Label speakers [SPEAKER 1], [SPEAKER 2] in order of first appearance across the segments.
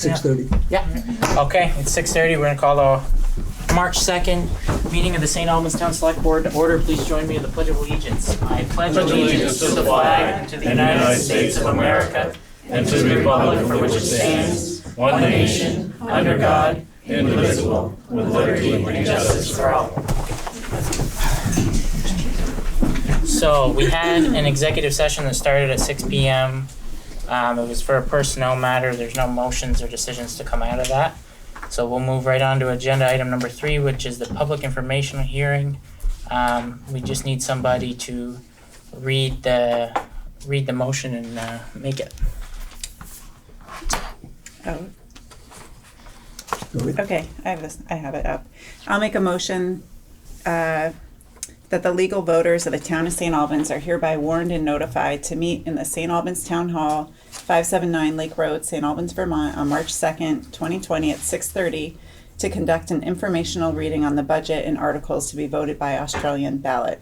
[SPEAKER 1] 6:30.
[SPEAKER 2] Yeah. Okay, it's 6:30. We're gonna call the March 2nd meeting of the Saint Albans Town Selectboard to order. Please join me in the Pledge of Allegiance. I pledge allegiance to the flag and to the United States of America and to the republic for which it stands, one nation, under God, indivisible, with liberty and justice for all. So we had an executive session that started at 6 p.m. It was for a personnel matter. There's no motions or decisions to come out of that. So we'll move right on to agenda item number 3, which is the public informational hearing. We just need somebody to read the motion and make it.
[SPEAKER 3] Oh. Okay, I have it up. I'll make a motion that the legal voters of the town of Saint Albans are hereby warned and notified to meet in the Saint Albans Town Hall, 579 Lake Road, Saint Albans, Vermont, on March 2nd, 2020 at 6:30 to conduct an informational reading on the budget and articles to be voted by Australian ballot.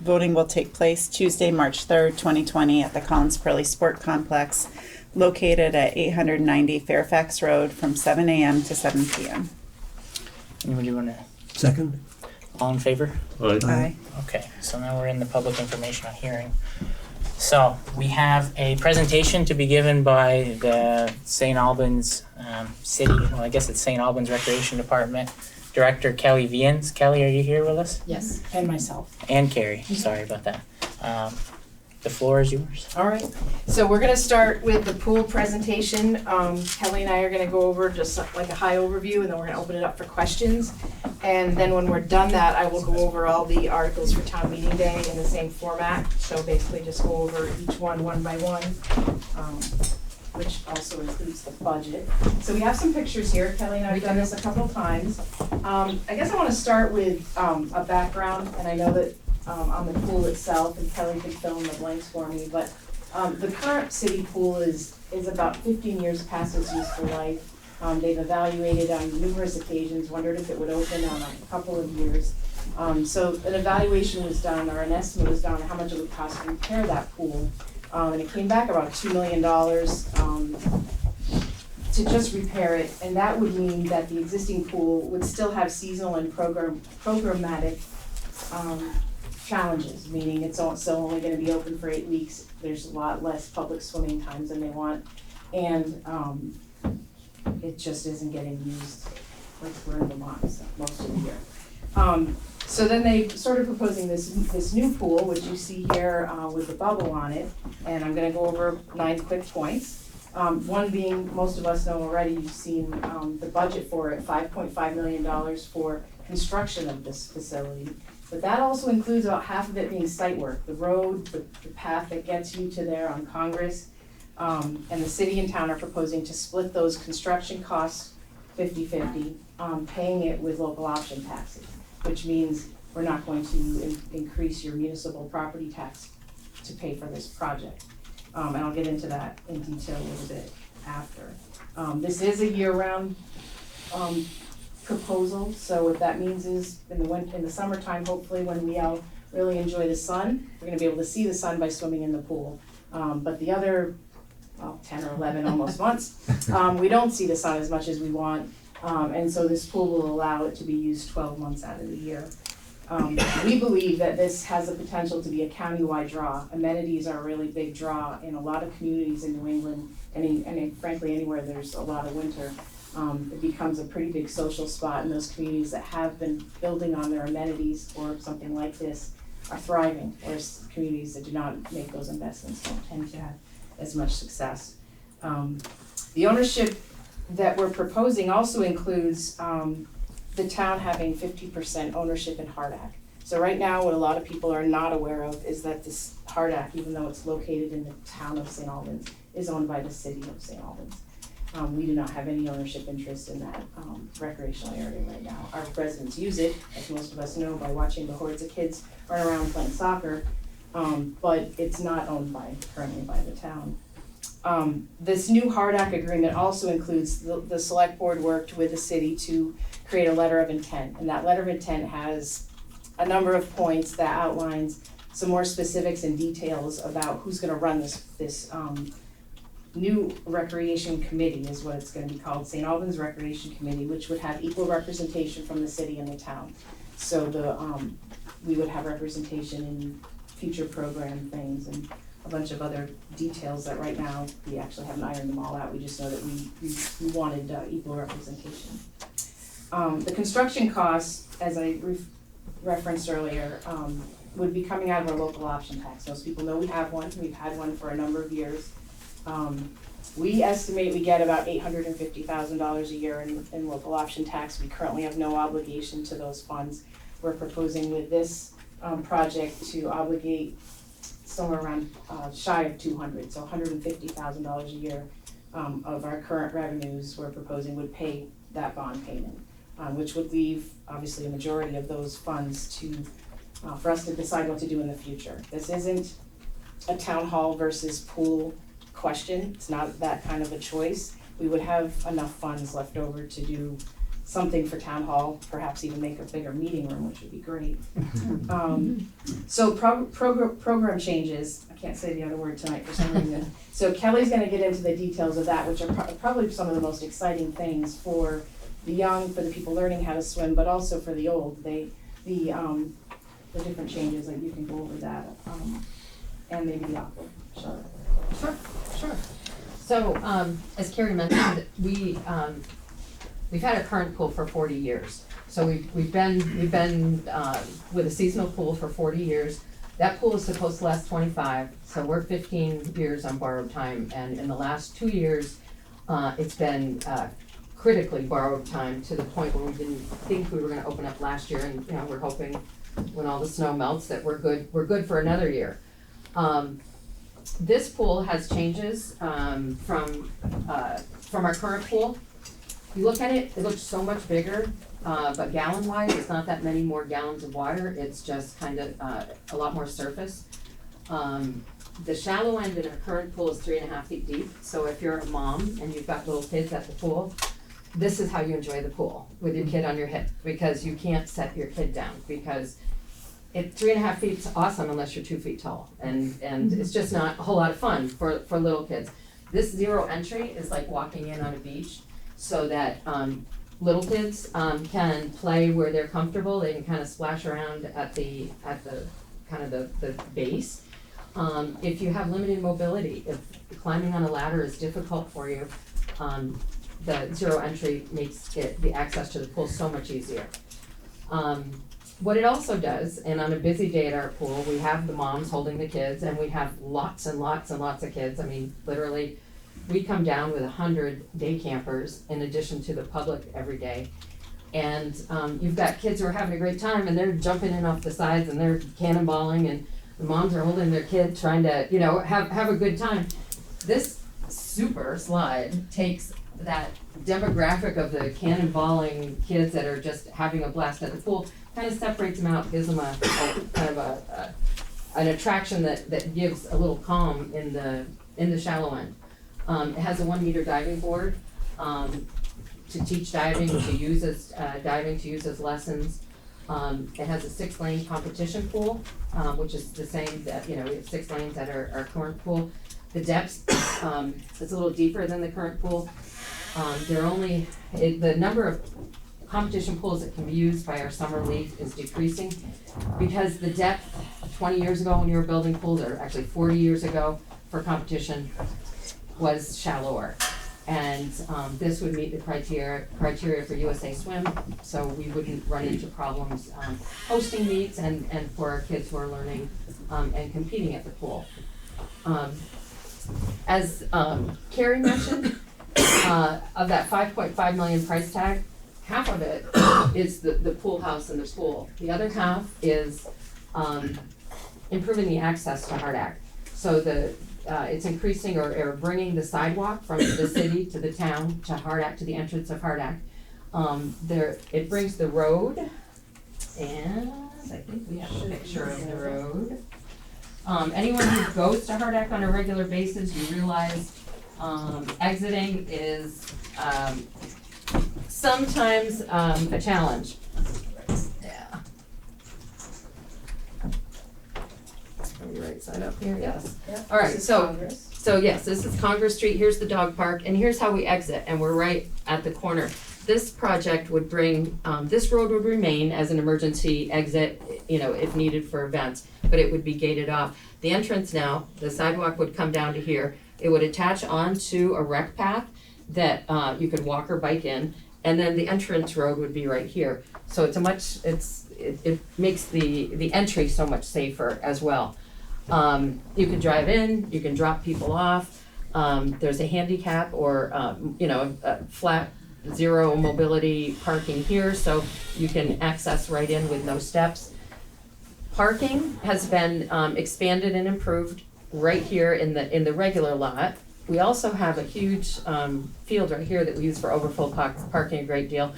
[SPEAKER 3] Voting will take place Tuesday, March 3rd, 2020 at the Collins Pearly Sport Complex, located at 890 Fairfax Road from 7 a.m. to 7 p.m.
[SPEAKER 2] Anybody want to?
[SPEAKER 1] Second.
[SPEAKER 2] All in favor?
[SPEAKER 3] Aye.
[SPEAKER 2] Okay, so now we're in the public informational hearing. So we have a presentation to be given by the St. Albans City, well, I guess it's St. Albans Recreation Department Director Kelly Vians. Kelly, are you here with us?
[SPEAKER 4] Yes, and myself.
[SPEAKER 2] And Carrie, sorry about that. The floor is yours.
[SPEAKER 4] All right, so we're gonna start with the pool presentation. Kelly and I are gonna go over just like a high overview, and then we're gonna open it up for questions. And then when we're done that, I will go over all the articles for town meeting day in the same format. So basically just go over each one by one, which also includes the budget. So we have some pictures here. Kelly and I have done this a couple of times. I guess I wanna start with a background, and I know that on the pool itself, and Kelly can fill in the blanks for me, but the current city pool is about 15 years past its useful life. They've evaluated on numerous occasions, wondered if it would open on a couple of years. So an evaluation was done, or an estimate was done on how much it would cost to repair that pool. And it came back about $2 million to just repair it, and that would mean that the existing pool would still have seasonal and programmatic challenges, meaning it's still only gonna be open for 8 weeks. There's a lot less public swimming times than they want, and it just isn't getting used like we're in Vermont most of the year. So then they started proposing this new pool, which you see here with the bubble on it, and I'm gonna go over 9 quick points. One being, most of us know already, you've seen the budget for it, $5.5 million for construction of this facility. But that also includes about half of it being site work, the road, the path that gets you to there on Congress. And the city and town are proposing to split those construction costs 50-50, paying it with local option taxes, which means we're not going to increase your municipal property tax to pay for this project. And I'll get into that in detail a little bit after. This is a year-round proposal, so what that means is in the summertime, hopefully when we all really enjoy the sun, we're gonna be able to see the sun by swimming in the pool. But the other 10 or 11 almost months, we don't see the sun as much as we want, and so this pool will allow it to be used 12 months out of the year. We believe that this has the potential to be a countywide draw. Amenities are a really big draw in a lot of communities in New England, and frankly anywhere there's a lot of winter. It becomes a pretty big social spot, and those communities that have been building on their amenities for something like this are thriving, whereas communities that do not make those investments don't tend to have as much success. The ownership that we're proposing also includes the town having 50% ownership in Hardack. So right now, what a lot of people are not aware of is that this Hardack, even though it's located in the town of St. Albans, is owned by the city of St. Albans. We do not have any ownership interest in that recreational area right now. Our residents use it, as most of us know, by watching the hordes of kids run around playing soccer, but it's not owned currently by the town. This new Hardack agreement also includes the select board worked with the city to create a letter of intent, and that letter of intent has a number of points that outlines some more specifics and details about who's gonna run this new recreation committee is what it's gonna be called, Saint Albans Recreation Committee, which would have equal representation from the city and the town. So we would have representation in future program things and a bunch of other details that right now, we actually haven't ironed them all out, we just know that we wanted equal representation. The construction costs, as I referenced earlier, would be coming out of our local option tax. Most people know we have one, we've had one for a number of years. We estimate we get about $850,000 a year in local option tax. We currently have no obligation to those funds. We're proposing with this project to obligate somewhere around shy of 200, so $150,000 a year of our current revenues we're proposing would pay that bond payment, which would leave obviously a majority of those funds to for us to decide what to do in the future. This isn't a town hall versus pool question. It's not that kind of a choice. We would have enough funds left over to do something for town hall, perhaps even make a bigger meeting room, which would be great. So program changes, I can't say the other word tonight for some reason. So Kelly's gonna get into the details of that, which are probably some of the most exciting things for the young, for the people learning how to swim, but also for the old. The different changes, like you can go over that, and maybe the aqua.
[SPEAKER 1] Sure. So, as Carrie mentioned, we've had a current pool for 40 years. So we've been with a seasonal pool for 40 years. That pool is supposed to last 25, so we're 15 years on borrowed time. And in the last 2 years, it's been critically borrowed time to the point where we didn't think we were going to open up last year. And we're hoping when all the snow melts that we're good for another year. This pool has changes from our current pool. You look at it, it looks so much bigger, but gallon-wise, it's not that many more gallons of water. It's just kind of a lot more surface. The shallow end in our current pool is 3.5 feet deep. So if you're a mom and you've got little kids at the pool, this is how you enjoy the pool, with your kid on your hip, because you can't set your kid down, because 3.5 feet is awesome unless you're 2 feet tall, and it's just not a whole lot of fun for little kids. This zero entry is like walking in on a beach, so that little kids can play where they're comfortable. They can kind of splash around at the kind of the base. If you have limited mobility, if climbing on a ladder is difficult for you, the zero entry makes the access to the pool so much easier. What it also does, and on a busy day at our pool, we have the moms holding the kids, and we have lots and lots and lots of kids. I mean, literally, we come down with 100 day campers in addition to the public every day. And you've got kids who are having a great time, and they're jumping in off the sides, and they're cannonballing, and the moms are holding their kid, trying to, have a good time. This super slide takes that demographic of the cannonballing kids that are just having a blast at the pool, kind of separates them out, gives them an attraction that gives a little calm in the shallow end. It has a 1 meter diving board to teach diving, to use as lessons. It has a 6-lane competition pool, which is the same that, we have 6 lanes at our current pool. The depth is a little deeper than the current pool. The number of competition pools that can be used by our summer league is decreasing, because the depth 20 years ago when you were building pools, or actually 40 years ago for competition, was shallower. And this would meet the criteria for USA Swim, so we wouldn't run into problems hosting meets and for our kids who are learning and competing at the pool. As Carrie mentioned, of that $5.5 million price tag, half of it is the pool house and the pool. The other half is improving the access to Hardack. So it's increasing or bringing the sidewalk from the city to the town to Hardack, to the entrance of Hardack. It brings the road, and I think we have a picture of the road. Anyone who goes to Hardack on a regular basis, you realize exiting is sometimes a challenge. Yeah. Right right side up here, yes.
[SPEAKER 4] Yep.
[SPEAKER 1] All right,
[SPEAKER 4] This is
[SPEAKER 1] so-
[SPEAKER 4] Congress.
[SPEAKER 1] So yes, this is Congress Street, here's the dog park, and here's how we exit, and we're right at the corner. This project would bring, this road would remain as an emergency exit, you know, if needed for events, but it would be gated off. The entrance now, the sidewalk would come down to here, it would attach onto a rec path that, you could walk or bike in, and then the entrance road would be right here. So it's it makes the entry so much safer as well. You can drive in, you can drop people off, there's a handicap or, you know, a flat zero mobility parking here, so you can access right in with no steps. Parking has been, expanded and improved right here in the regular lot. We also have a huge, field right here that we use for overflow parking a great deal.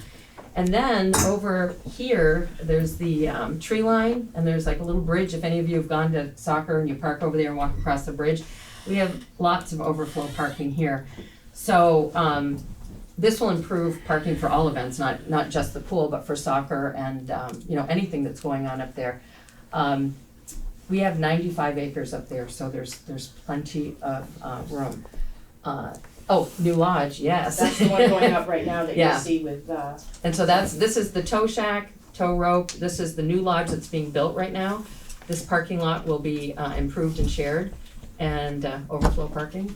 [SPEAKER 1] And then over here, there's the tree line, and there's like a little bridge. If any of you have gone to soccer and you park over there and walk across the bridge, we have lots of overflow parking here. So this will improve parking for all events, not just the pool, but for soccer and you know, anything that's going on up there. We have 95 acres up there, so there's plenty of room. New lodge, yes.
[SPEAKER 4] That's the one going up right now that
[SPEAKER 1] Yeah.
[SPEAKER 4] you'll see with,
[SPEAKER 1] And so this is the tow shack, tow rope, this is the new lodge that's being built right now. This parking lot will be improved and shared, and overflow parking.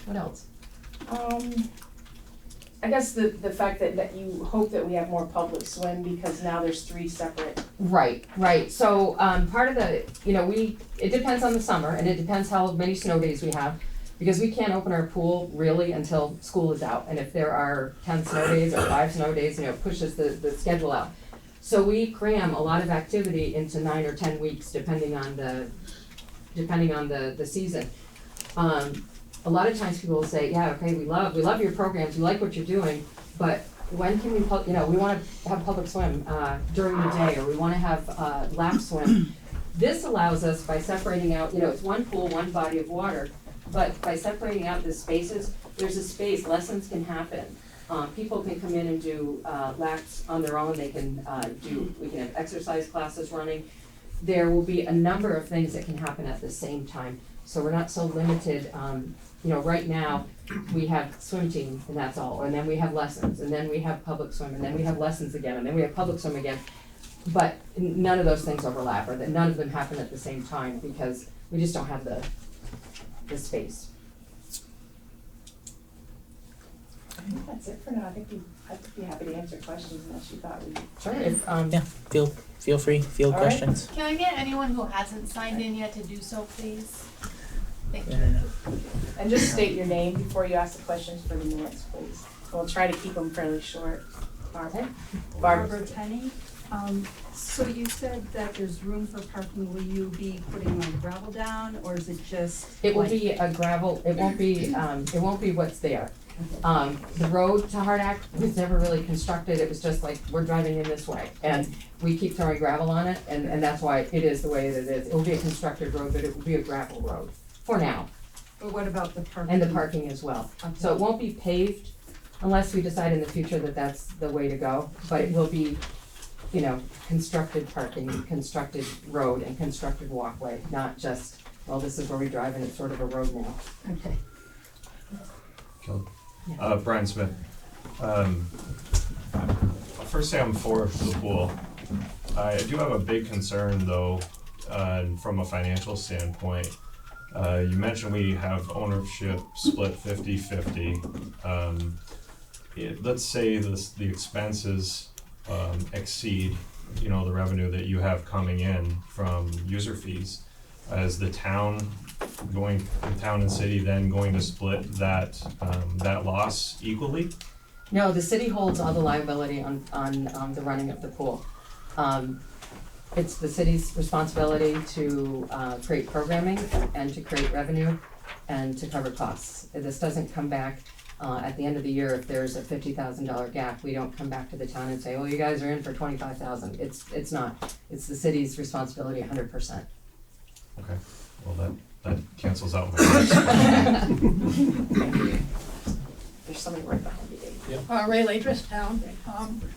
[SPEAKER 1] What else?
[SPEAKER 4] I guess the fact that you hope that we have more public swim because now there's 3 separate.
[SPEAKER 1] Right, so part of the, you know, it depends on the summer, and it depends how many snow days we have, because we can't open our pool really until school is out, and if there are 10 snow days or 5 snow days, you know, it pushes the schedule out. So we cram a lot of activity into 9 or 10 weeks, depending on the season. A lot of times people will say, yeah, okay, we love your programs, we like what you're doing, but when can we, you know, we wanna have public swim during the day, or we wanna have lap swim. This allows us, by separating out, you know, it's one pool, one body of water, but by separating out the spaces, there's a space, lessons can happen. People can come in and do laps on their own, they can we can have exercise classes running. There will be a number of things that can happen at the same time, so we're not so limited. You know, right now, we have swim team, and that's all, and then we have lessons, and then we have public swim, and then we have lessons again, and then we have public swim again. But none of those things overlap, or that none of them happen at the same time, because we just don't have the space.
[SPEAKER 4] I think that's it for now. I'd be happy to answer questions unless you thought we.
[SPEAKER 1] Sure, if,
[SPEAKER 2] Yeah, feel free, field
[SPEAKER 4] All right.
[SPEAKER 2] questions.
[SPEAKER 5] Can I get anyone who hasn't signed in yet to do so, please? Thank you.
[SPEAKER 4] And just state your name before you ask the questions for the minutes, please. We'll try to keep them fairly short. Barbara?
[SPEAKER 6] Barbara Penny. So you said that there's room for parking, will you be putting like gravel down, or is it just?
[SPEAKER 1] it will
[SPEAKER 6] like-
[SPEAKER 1] be a gravel, it won't be what's there. The road to Hardack was never really constructed, it was just like, we're driving in this way, and we keep throwing gravel on it, and that's why it is the way that it is. It will be a constructed road, but it will be a gravel road, for now,
[SPEAKER 6] But what about the parking?
[SPEAKER 1] and the parking as well. So it won't be paved unless we decide in the future that that's the way to go, but it will be, you know, constructed parking, constructed road, and constructed walkway, not just, well, this is where we drive and it's sort of a road now.
[SPEAKER 6] Okay.
[SPEAKER 7] Brian Smith. First say I'm for the pool. I do have a big concern though, from a financial standpoint. You mentioned we have ownership split 50-50. Let's say the expenses exceed, you know, the revenue that you have coming in from user fees. Is the town and city then going to split that loss equally?
[SPEAKER 1] No, the city holds all the liability on the running of the pool. It's the city's responsibility to create programming and to create revenue and to cover costs. This doesn't come back at the end of the year if there's a $50,000 gap. We don't come back to the town and say, well, you guys are in for $25,000. It's not. It's the city's responsibility 100%.
[SPEAKER 7] Okay, well that cancels out my question.
[SPEAKER 4] There's somebody right behind you, Dave.
[SPEAKER 8] Ray Latris, town.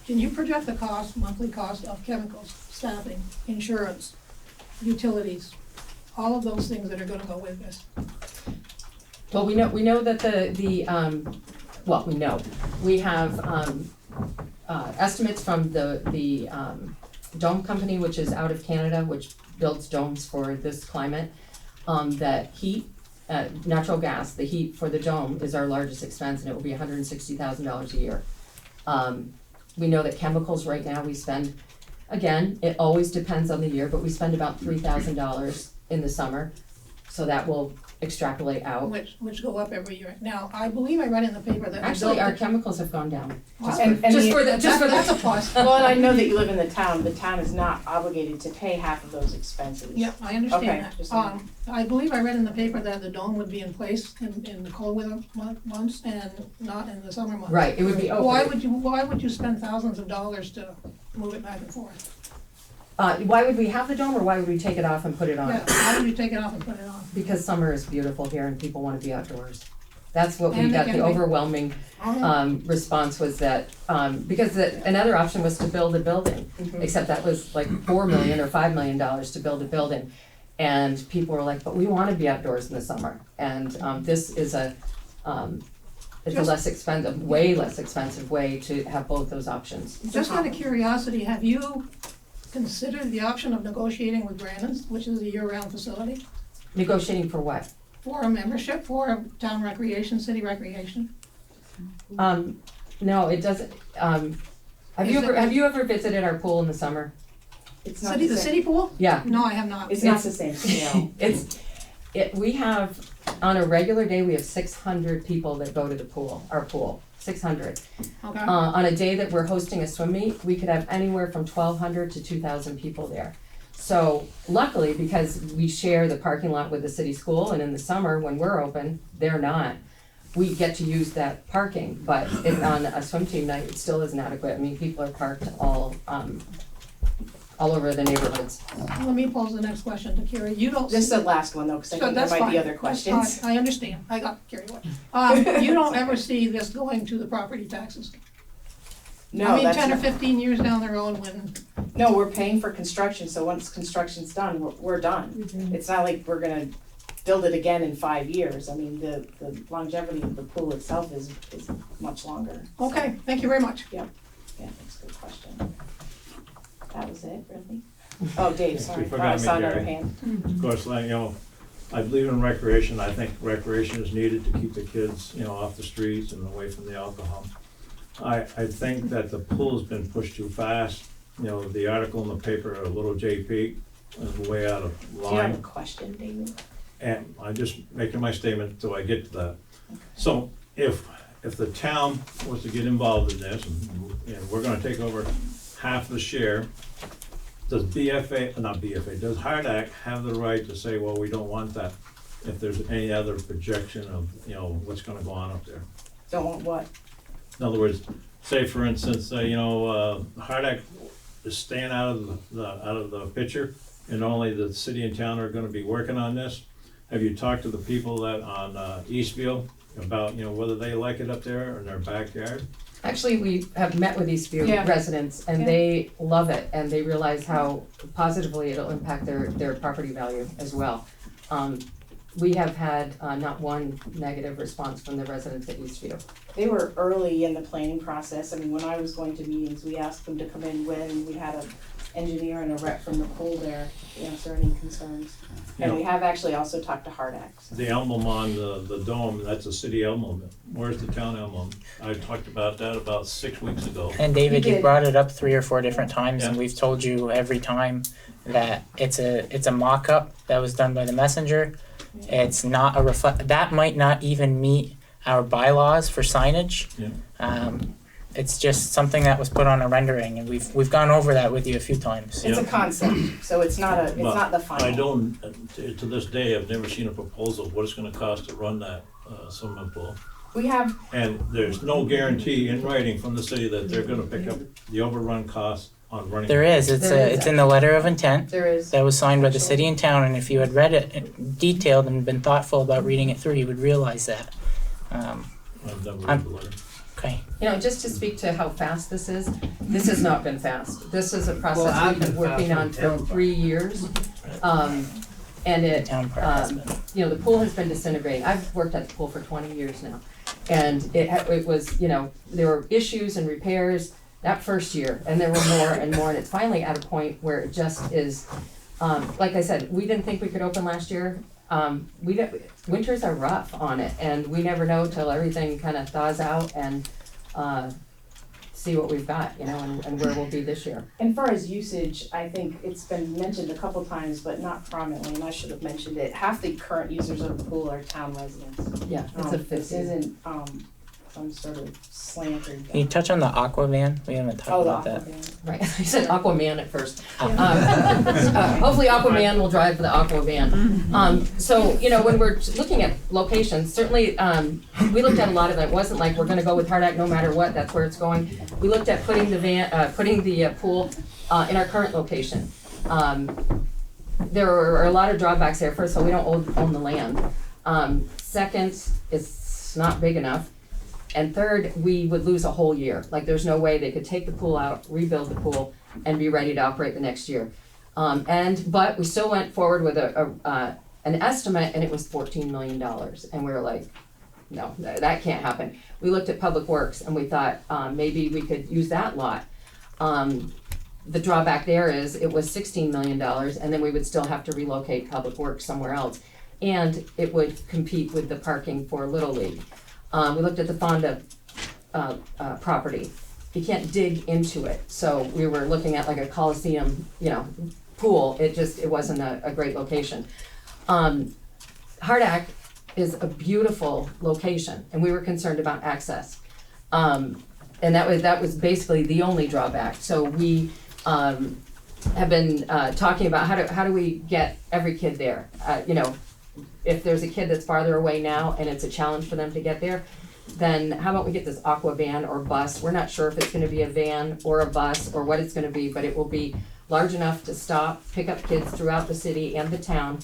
[SPEAKER 8] Can you project the cost, monthly cost of chemicals, staffing, insurance, utilities, all of those things that are gonna go with this.
[SPEAKER 1] Well, we know that we have, estimates from the dome company, which is out of Canada, which builds domes for this climate, that heat, natural gas, the heat for the dome is our largest expense, and it will be $160,000 a year. We know that chemicals right now, we spend, again, it always depends on the year, but we spend about $3,000 in the summer, so that will extrapolate out.
[SPEAKER 8] Which go up every year. Now, I believe I read in the paper that.
[SPEAKER 1] Actually, our chemicals have gone down.
[SPEAKER 8] Wow.
[SPEAKER 4] That's
[SPEAKER 8] a plus.
[SPEAKER 4] Well, and I know that you live in the town is not obligated to pay half of those expenses.
[SPEAKER 8] Yeah, I
[SPEAKER 4] Okay,
[SPEAKER 8] understand
[SPEAKER 4] just-
[SPEAKER 8] that. I believe I read in the paper that the dome would be in place in the cold weather months and not in the summer months.
[SPEAKER 1] Right, it would be open.
[SPEAKER 8] Why would you spend thousands of dollars to move it back and forth?
[SPEAKER 1] Why would we have the dome, or why would we take it off and put it on?
[SPEAKER 8] Yeah, why would you take it off and put it on?
[SPEAKER 1] Because summer is beautiful here and people wanna be outdoors. That's what we
[SPEAKER 8] And they
[SPEAKER 1] got,
[SPEAKER 8] can
[SPEAKER 1] the
[SPEAKER 8] be-
[SPEAKER 1] overwhelming, response was that, because another option was to build a building.
[SPEAKER 4] Mhm.
[SPEAKER 1] Except that was like $4 million or $5 million to build a building. And people were like, but we wanna be outdoors in the summer. And, this is it's a less expensive, way less expensive way to have both those options.
[SPEAKER 8] Just out of curiosity, have you considered the option of negotiating with Brandon's, which is a year-round facility,
[SPEAKER 1] Negotiating for what?
[SPEAKER 8] for a membership, for a town recreation, city recreation?
[SPEAKER 1] No, it doesn't, have you ever visited our pool in the summer?
[SPEAKER 4] It's not
[SPEAKER 8] City,
[SPEAKER 4] the
[SPEAKER 8] the
[SPEAKER 4] same.
[SPEAKER 8] city pool?
[SPEAKER 1] Yeah.
[SPEAKER 8] No, I have not.
[SPEAKER 4] It's not the same scale.
[SPEAKER 1] We have, on a regular day, we have 600 people that go to the pool, our pool, 600.
[SPEAKER 8] Okay,
[SPEAKER 1] On a day that we're hosting a swim meet, we could have anywhere from 1,200 to 2,000 people there. So luckily, because we share the parking lot with the city school, and in the summer, when we're open, they're not, we get to use that parking, but on a swim team night, it still isn't adequate. I mean, people are parked all over the neighborhoods.
[SPEAKER 8] let me pose the next question to Carrie. You don't.
[SPEAKER 4] This is the last one though, because I
[SPEAKER 8] So
[SPEAKER 4] think there
[SPEAKER 8] that's
[SPEAKER 4] might be
[SPEAKER 8] fine.
[SPEAKER 4] other
[SPEAKER 8] That's
[SPEAKER 4] questions.
[SPEAKER 8] fine. I understand. I got carried away. You don't ever see this going to the property taxes?
[SPEAKER 4] No,
[SPEAKER 8] I mean,
[SPEAKER 4] that's
[SPEAKER 8] 10 or
[SPEAKER 4] not-
[SPEAKER 8] 15 years down the road when,
[SPEAKER 4] No, we're paying for construction, so once construction's done, we're done. It's not like we're gonna build it again in 5 years. I mean, the longevity of the pool itself is much longer.
[SPEAKER 8] okay, thank you very much.
[SPEAKER 4] Yeah, that's a good question. That was it, really? Oh, Dave, sorry,
[SPEAKER 9] You
[SPEAKER 4] thought I
[SPEAKER 9] forgot me,
[SPEAKER 4] saw another
[SPEAKER 9] Gary.
[SPEAKER 4] hand.
[SPEAKER 9] Of course, like, I believe in recreation. I think recreation is needed to keep the kids, off the streets and away from the alcohol. I think that the pool's been pushed too fast. The article in the paper, a little JP, is way out of
[SPEAKER 4] Do you have a
[SPEAKER 9] line.
[SPEAKER 4] question, David?
[SPEAKER 9] And I'm just making my statement till I get to that. So if the town was to get involved in this, and we're gonna take over half the share, does does Hardak have the right to say, well, we don't want that? If there's any other projection of, what's gonna go on up there?
[SPEAKER 4] Don't want what?
[SPEAKER 9] In other words, say for instance, Hardak is staying out of the picture, and only the city and town are gonna be working on this. Have you talked to the people that on Eastview about, whether they like it up there in their backyard?
[SPEAKER 1] Actually, we have met with Eastview
[SPEAKER 4] Yeah.
[SPEAKER 1] residents, and
[SPEAKER 4] Yeah.
[SPEAKER 1] they love it, and they realize how positively it'll impact their property value as well. We have had not one negative response from the residents at Eastview.
[SPEAKER 4] They were early in the planning process. I mean, when I was going to meetings, we asked them to come in when we had an engineer and a rep from the pool there to answer any concerns. And we have actually also talked to Hardak.
[SPEAKER 9] The emblem on the dome, that's a city emblem. Where's the town emblem? I talked about that about 6 weeks ago.
[SPEAKER 2] And David,
[SPEAKER 4] You
[SPEAKER 2] you
[SPEAKER 4] did.
[SPEAKER 2] brought it up 3 or 4 different times, and
[SPEAKER 9] Yeah.
[SPEAKER 2] we've told you every time that it's a mock-up that was done by the messenger. It's not a that might not even meet our bylaws for signage.
[SPEAKER 9] Yeah.
[SPEAKER 2] It's just something that was put on a rendering, and we've gone over that with you a few times.
[SPEAKER 4] It's a concept, so it's not the final.
[SPEAKER 9] I don't, to this day, I've never seen a proposal of what it's gonna cost to run that swimming pool.
[SPEAKER 4] We have,
[SPEAKER 9] And there's no guarantee in writing from the city that they're gonna pick up the overrun costs on running.
[SPEAKER 2] There is. It's in the letter of intent
[SPEAKER 4] there is,
[SPEAKER 2] that was signed by the city and town, and if you had read it detailed and been thoughtful about reading it through, you would realize that.
[SPEAKER 9] I've never read the letter.
[SPEAKER 2] Okay.
[SPEAKER 1] You know, just to speak to how fast this has not been fast. This is a process we've been working on for 3 years. And
[SPEAKER 2] The
[SPEAKER 1] it,
[SPEAKER 2] town park has been.
[SPEAKER 1] you know, the pool has been disintegrating. I've worked at the pool for 20 years now. And it was, you know, there were issues and repairs that first year, and there were more and more, and it's finally at a point where it just is, like I said, we didn't think we could open last year. Winters are rough on it, and we never know till everything kind of thaws out and see what we've got, you know, and where we'll be this year.
[SPEAKER 4] And far as usage, I think it's been mentioned a couple times, but not prominently, and I should have mentioned it. Half the current users of the pool are town residents.
[SPEAKER 1] Yeah, it's a
[SPEAKER 4] This
[SPEAKER 1] 50.
[SPEAKER 4] isn't, some sort of slanted.
[SPEAKER 2] Can you touch on the aqua van? We haven't talked
[SPEAKER 4] Oh, the
[SPEAKER 2] about that.
[SPEAKER 4] Aquaman.
[SPEAKER 1] Right, I said Aquaman at first. Hopefully Aquaman will drive the Aquavan. So, you know, when we're looking at locations, certainly, we looked at a lot of it. It wasn't like we're gonna go with Hardak no matter what, that's where it's going. We looked at putting the pool in our current location. There are a lot of drawbacks there. First of all, we don't own the land. Second, it's not big enough. And third, we would lose a whole year. Like, there's no way they could take the pool out, rebuild the pool, and be ready to operate the next year. But we still went forward with an estimate, and it was $14 million. And we were like, no, that can't happen. We looked at Public Works, and we thought maybe we could use that lot. The drawback there is it was $16 million, and then we would still have to relocate Public Works somewhere else. And it would compete with the parking for Little League. We looked at the Fonda property. You can't dig into it, so we were looking at like a Coliseum, you know, pool. It wasn't a great location. Hardak is a beautiful location, and we were concerned about access. And that was basically the only drawback. So we have been talking about how do we get every kid there. You know, if there's a kid that's farther away now and it's a challenge for them to get there, then how about we get this aqua van or bus? We're not sure if it's gonna be a van or a bus or what it's gonna be, but it will be large enough to stop, pick up kids throughout the city and the town,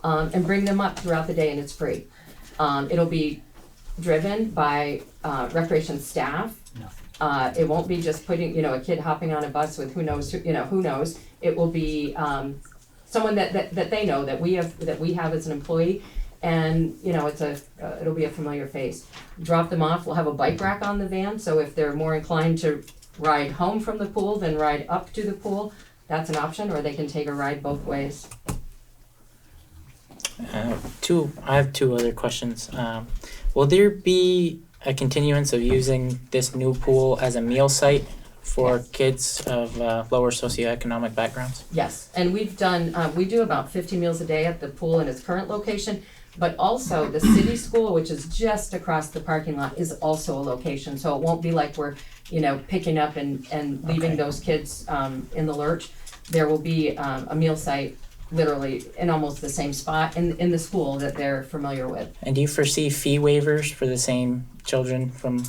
[SPEAKER 1] and bring them up throughout the day, and it's free. It'll be driven by recreation staff. It won't be just putting, you know, a kid hopping on a bus with who knows. It will be someone that they know, that we have as an employee, and you know, it'll be a familiar face. Drop them off. We'll have a bike rack on the van, so if they're more inclined to ride home from the pool than ride up to the pool, that's an option, or they can take a ride both ways.
[SPEAKER 2] I have two other questions. Will there be a continuance of using this new pool as a meal site for
[SPEAKER 1] Yes.
[SPEAKER 2] kids of lower socioeconomic backgrounds?
[SPEAKER 1] Yes, and we've done, we do about 50 meals a day at the pool in its current location, but also the city school, which is just across the parking lot, is also a location, so it won't be like we're, you know, picking up and leaving
[SPEAKER 2] Okay.
[SPEAKER 1] those kids in the lurch. There will be a meal site literally in almost the same spot in the school that they're familiar with.
[SPEAKER 2] And do you foresee fee waivers for the same children from?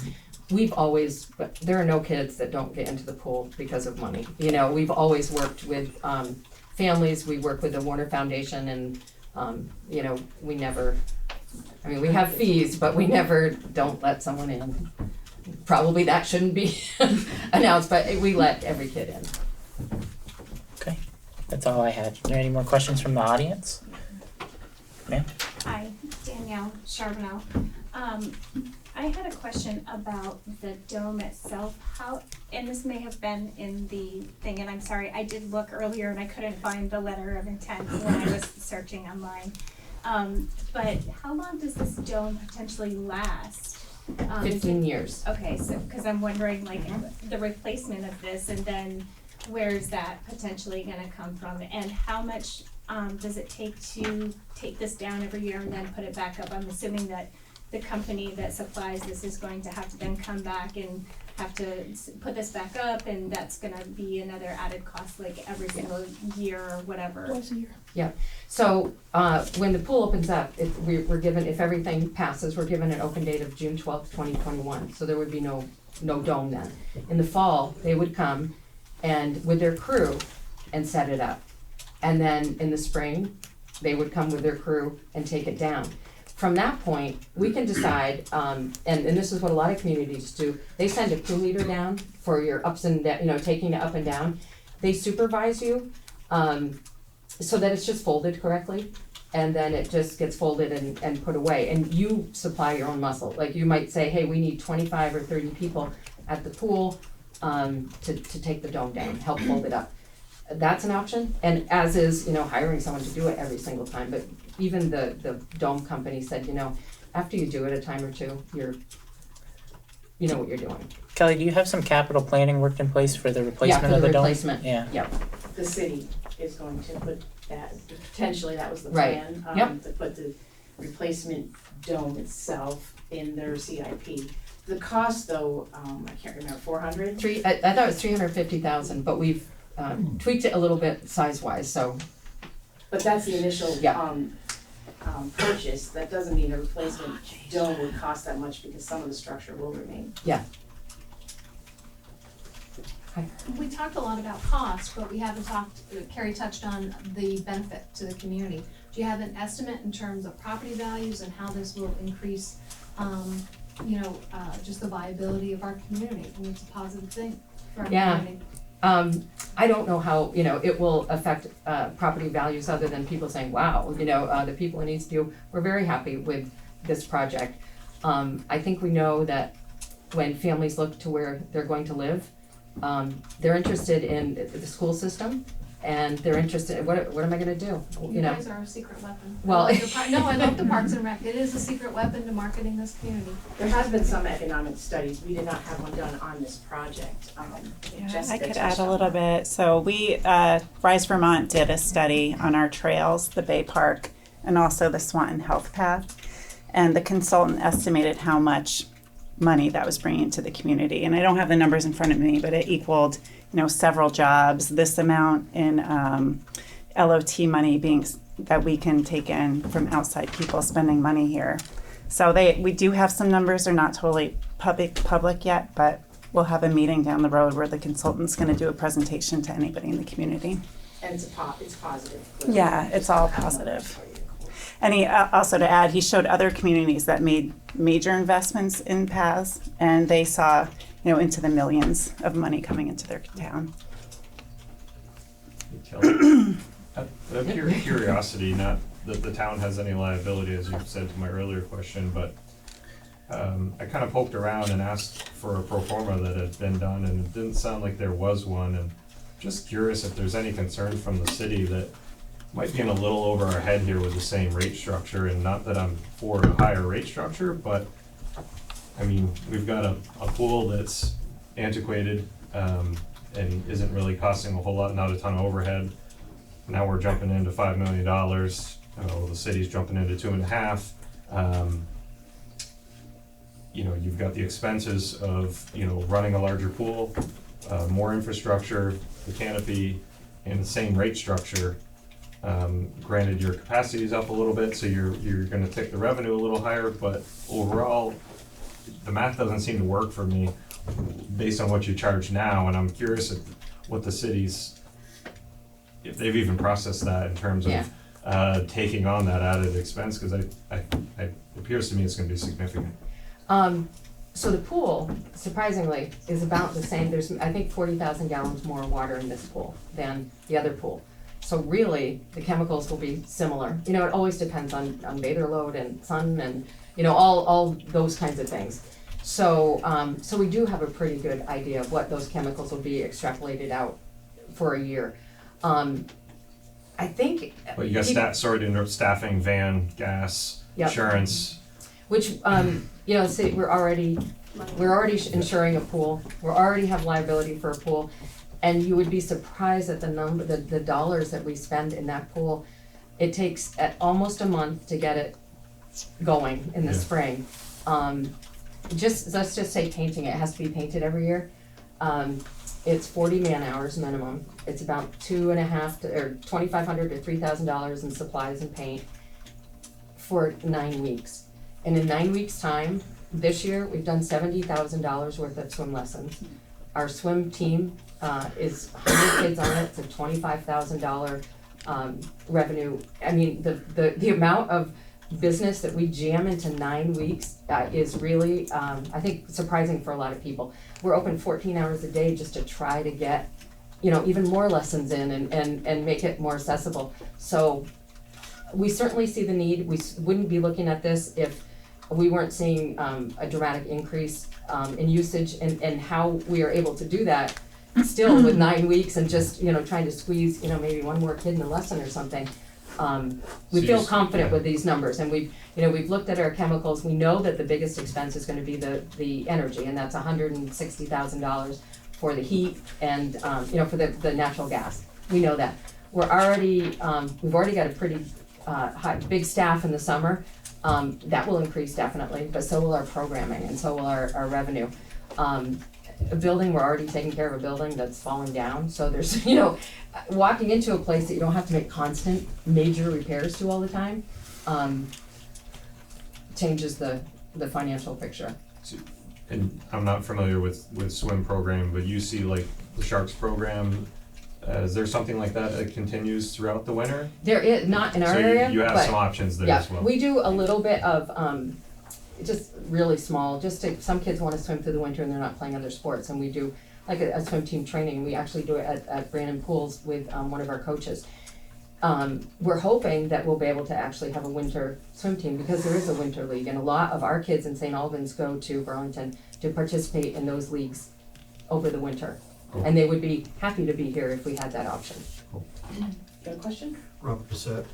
[SPEAKER 1] But there are no kids that don't get into the pool because of money. You know, we've always worked with families. We work with the Warner Foundation, and you know, we have fees, but we never don't let someone in. Probably that shouldn't be announced, but we let every kid in.
[SPEAKER 2] Okay, that's all I had. Are there any more questions from the audience? Ma'am?
[SPEAKER 10] Hi, Danielle Charbonneau. I had a question about the dome itself. How, and this may have been in the thing, and I'm sorry, I did look earlier and I couldn't find the letter of intent when I was searching online. But how long does this dome potentially last?
[SPEAKER 1] 15 years.
[SPEAKER 10] Okay, so, cause I'm wondering like the replacement of this, and then where's that potentially gonna come from? And how much, does it take to take this down every year and then put it back up? I'm assuming that the company that supplies this is going to have to then come back and have to put this back up, and that's gonna be another added cost like every single year or whatever.
[SPEAKER 8] Twice a year.
[SPEAKER 1] So when the pool opens up, we're given, if everything passes, we're given an open date of June 12th, 2021. So there would be no dome then. In the fall, they would come and with their crew and set it up. And then in the spring, they would come with their crew and take it down. from that point, we can decide, and this is what a lot of communities do, they send a crew leader down for your ups and down, taking it up and down. They supervise you, so that it's just folded correctly, and then it just gets folded and put away, and you supply your own muscle. Like you might say, hey, we need 25 or 30 people at the pool, to take the dome down, help fold it up. That's an option, and as is, hiring someone to do it every single time, but even the dome company said, after you do it a time or two, you know what you're doing.
[SPEAKER 2] Kelly, do you have some capital planning worked in place for the replacement of the dome?
[SPEAKER 1] Replacement.
[SPEAKER 2] Yeah.
[SPEAKER 1] Yep.
[SPEAKER 4] The city is going to put that, potentially that was the
[SPEAKER 1] Right.
[SPEAKER 4] plan,
[SPEAKER 1] Yep.
[SPEAKER 4] to put the replacement dome itself in their CIP. The cost though, I can't remember, 400?
[SPEAKER 1] I thought it was 350,000, but we've tweaked it a little bit size-wise, so,
[SPEAKER 4] But that's the initial,
[SPEAKER 1] Yeah.
[SPEAKER 4] purchase. That doesn't mean a replacement dome would cost that much because some of the structure will remain.
[SPEAKER 5] We talked a lot about cost, but we haven't talked, Carrie touched on the benefit to the community. Do you have an estimate in terms of property values and how this will increase, just the viability of our community? I mean, it's a positive thing for our
[SPEAKER 1] Yeah.
[SPEAKER 5] community.
[SPEAKER 1] I don't know how, it will affect, property values other than people saying, wow, the people in Eastview were very happy with this project. I think we know that when families look to where they're going to live, they're interested in the school system, and they're interested in what am I gonna do,
[SPEAKER 5] You guys are a secret weapon.
[SPEAKER 1] Well-
[SPEAKER 5] I love the Parks and Rec. It is a secret weapon to marketing this community.
[SPEAKER 4] There has been some economic studies. We did not have one done on this project.
[SPEAKER 3] Yeah,
[SPEAKER 4] Jessica
[SPEAKER 3] I could
[SPEAKER 4] touched
[SPEAKER 3] add a
[SPEAKER 4] on
[SPEAKER 3] little
[SPEAKER 4] that.
[SPEAKER 3] bit. So we, Rise Vermont did a study on our trails, the Bay Park, and also the Swanton Health Path. And the consultant estimated how much money that was bringing to the community. And I don't have the numbers in front of me, but it equaled, several jobs, this amount in LOT money that we can take in from outside people spending money here. So we do have some numbers. They're not totally public yet, but we'll have a meeting down the road where the consultant's going to do a presentation to anybody in the community.
[SPEAKER 4] And it's positive.
[SPEAKER 3] Yeah, it's all positive. And he also, to add, he showed other communities that made major investments in paths, and they saw, into the millions of money coming into their town.
[SPEAKER 7] Kelly, out of pure curiosity, not that the town has any liability, as you said to my earlier question, but I kind of poked around and asked for a pro forma that had been done, and it didn't sound like there was one, and just curious if there's any concern from the city that might be in a little over our head here with the same rate structure, and not that I'm for a higher rate structure, but I mean, we've got a pool that's antiquated, and isn't really costing a whole lot, not a ton of overhead. Now we're jumping into $5 million, the city's jumping into 2.5. You've got the expenses of, running a larger pool, more infrastructure, the canopy, and the same rate structure. Granted, your capacity is up a little bit, so you're gonna take the revenue a little higher, but overall, the math doesn't seem to work for me based on what you charge now, and I'm curious what the cities, if they've even processed that in terms of taking on that added expense, because it appears to me it's gonna be significant.
[SPEAKER 1] So the pool, surprisingly, is about the same. There's, I think, 40,000 gallons more water in this pool than the other pool. So really, the chemicals will be similar. It always depends on bather load and sun and, all those kinds of things. So, so we do have a pretty good idea of what those chemicals will be extrapolated out for a year. I think.
[SPEAKER 7] But you got staffing, van, gas,
[SPEAKER 1] Yep.
[SPEAKER 7] insurance.
[SPEAKER 1] Which, see, we're already insuring a pool. We already have liability for a pool. And you would be surprised at the dollars that we spend in that pool. It takes almost a month to get it going in the spring. Let's just say painting, it has to be painted every year. It's 40 man hours minimum. It's about $2,500 to $3,000 in supplies and paint for 9 weeks. And in 9 weeks' time, this year, we've done $70,000 worth of swim lessons. Our swim team is 100 kids on it. It's a $25,000 revenue. I mean, the amount of business that we jam into 9 weeks is really, I think, surprising for a lot of people. We're open 14 hours a day just to try to get, even more lessons in and make it more accessible. So we certainly see the need. We wouldn't be looking at this if we weren't seeing a dramatic increase in usage, and how we are able to do that still with 9 weeks and just, trying to squeeze, maybe one more kid in a lesson or something. We
[SPEAKER 7] So
[SPEAKER 1] feel
[SPEAKER 7] you-
[SPEAKER 1] confident
[SPEAKER 7] yeah.
[SPEAKER 1] with these numbers, and we've looked at our chemicals. We know that the biggest expense is gonna be the energy, and that's $160,000 for the heat and, for the natural gas. We know that. We've already got a pretty, big staff in the summer. That will increase definitely, but so will our programming and so will our revenue. A building, we're already taking care of a building that's falling down, so there's, walking into a place that you don't have to make constant major repairs to all the time, changes the financial picture.
[SPEAKER 7] And I'm not familiar with swim program, but you see like the Sharks program, is there something like that continues throughout the winter?
[SPEAKER 1] There is, not in our area,
[SPEAKER 7] So you have
[SPEAKER 1] but-
[SPEAKER 7] some options there
[SPEAKER 1] Yeah,
[SPEAKER 7] as well.
[SPEAKER 1] we do a little bit of, just really small, some kids wanna swim through the winter and they're not playing other sports, and we do like a swim team training, and we actually do it at Brandon Pools with, one of our coaches. We're hoping that we'll be able to actually have a winter swim team, because there is a winter league, and a lot of our kids in St. Albans go to Burlington to participate in those leagues over the winter.
[SPEAKER 7] Cool.
[SPEAKER 1] And they would be happy to be here if we had that option.
[SPEAKER 4] Got a question?
[SPEAKER 11] Robert Bissett.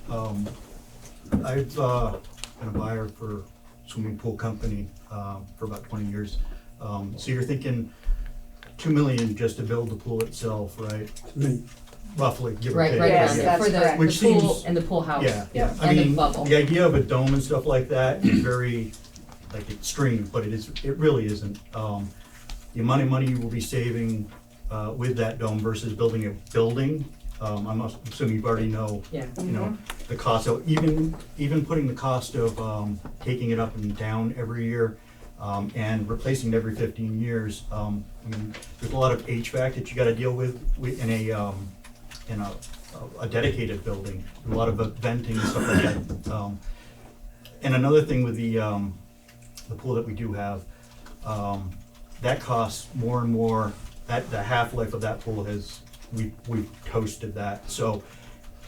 [SPEAKER 11] I've been a buyer for swimming pool company for about 20 years. So you're thinking $2 million just to build the pool itself, right? Roughly, give or
[SPEAKER 1] Right,
[SPEAKER 11] take.
[SPEAKER 1] right
[SPEAKER 4] Yes,
[SPEAKER 1] around there,
[SPEAKER 4] that's
[SPEAKER 1] for the
[SPEAKER 4] correct.
[SPEAKER 11] Which
[SPEAKER 1] pool
[SPEAKER 11] seems-
[SPEAKER 1] and the pool house.
[SPEAKER 11] Yeah. I
[SPEAKER 1] And the
[SPEAKER 11] mean,
[SPEAKER 1] bubble.
[SPEAKER 11] the idea of a dome and stuff like that is very extreme, but it really isn't. The amount of money you will be saving with that dome versus building a building, I'm assuming you already know,
[SPEAKER 1] Yeah.
[SPEAKER 11] the cost. So even putting the cost of taking it up and down every year and replacing it every 15 years, I mean, there's a lot of HVAC that you got to deal with in a dedicated building, a lot of venting and stuff like that. And another thing with the pool that we do have, that costs more and more. The half-life of that pool we've toasted that. So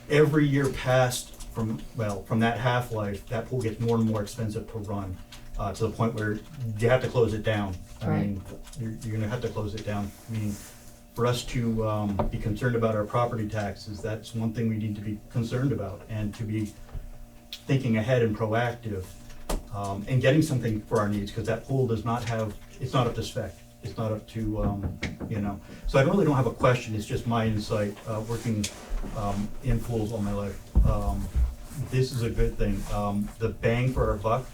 [SPEAKER 11] every year past from that half-life, that pool gets more and more expensive to run, to the point where you have to close it down. I mean, you're gonna have to close it down. I mean, for us to be concerned about our property taxes, that's one thing we need to be concerned about, and to be thinking ahead and proactive, and getting something for our needs, because that pool it's not up to spec. It's not up to, So I really don't have a question, it's just my insight, working in pools all my life. This is a good thing. The bang for our buck,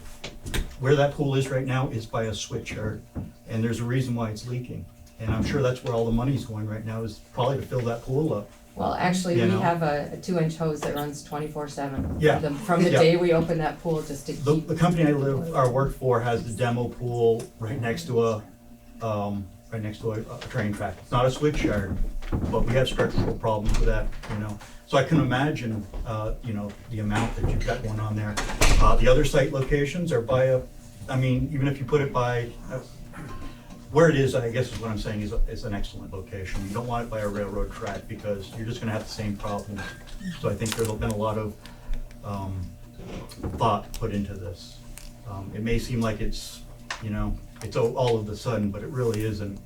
[SPEAKER 11] where that pool is right now is by a switch yard, and there's a reason why it's leaking. And I'm sure that's where all the money's going right now, is probably to fill that pool up.
[SPEAKER 1] Well, actually,
[SPEAKER 11] You
[SPEAKER 1] we
[SPEAKER 11] know?
[SPEAKER 1] have a 2-inch hose that runs 24/7.
[SPEAKER 11] Yeah.
[SPEAKER 1] From the
[SPEAKER 11] Yeah.
[SPEAKER 1] day we open that pool, just to keep.
[SPEAKER 11] The company I work for has the demo pool right next to a train track. It's not a switch yard, but we have structural problems with that, So I can imagine, the amount that you've got going on there. The other site locations are even if you put it by, where it is, I guess is what I'm saying, is an excellent location. You don't want it by a railroad track, because you're just gonna have the same problems. So I think there's been a lot of thought put into this. It may seem like it's all of the sudden, but it really isn't.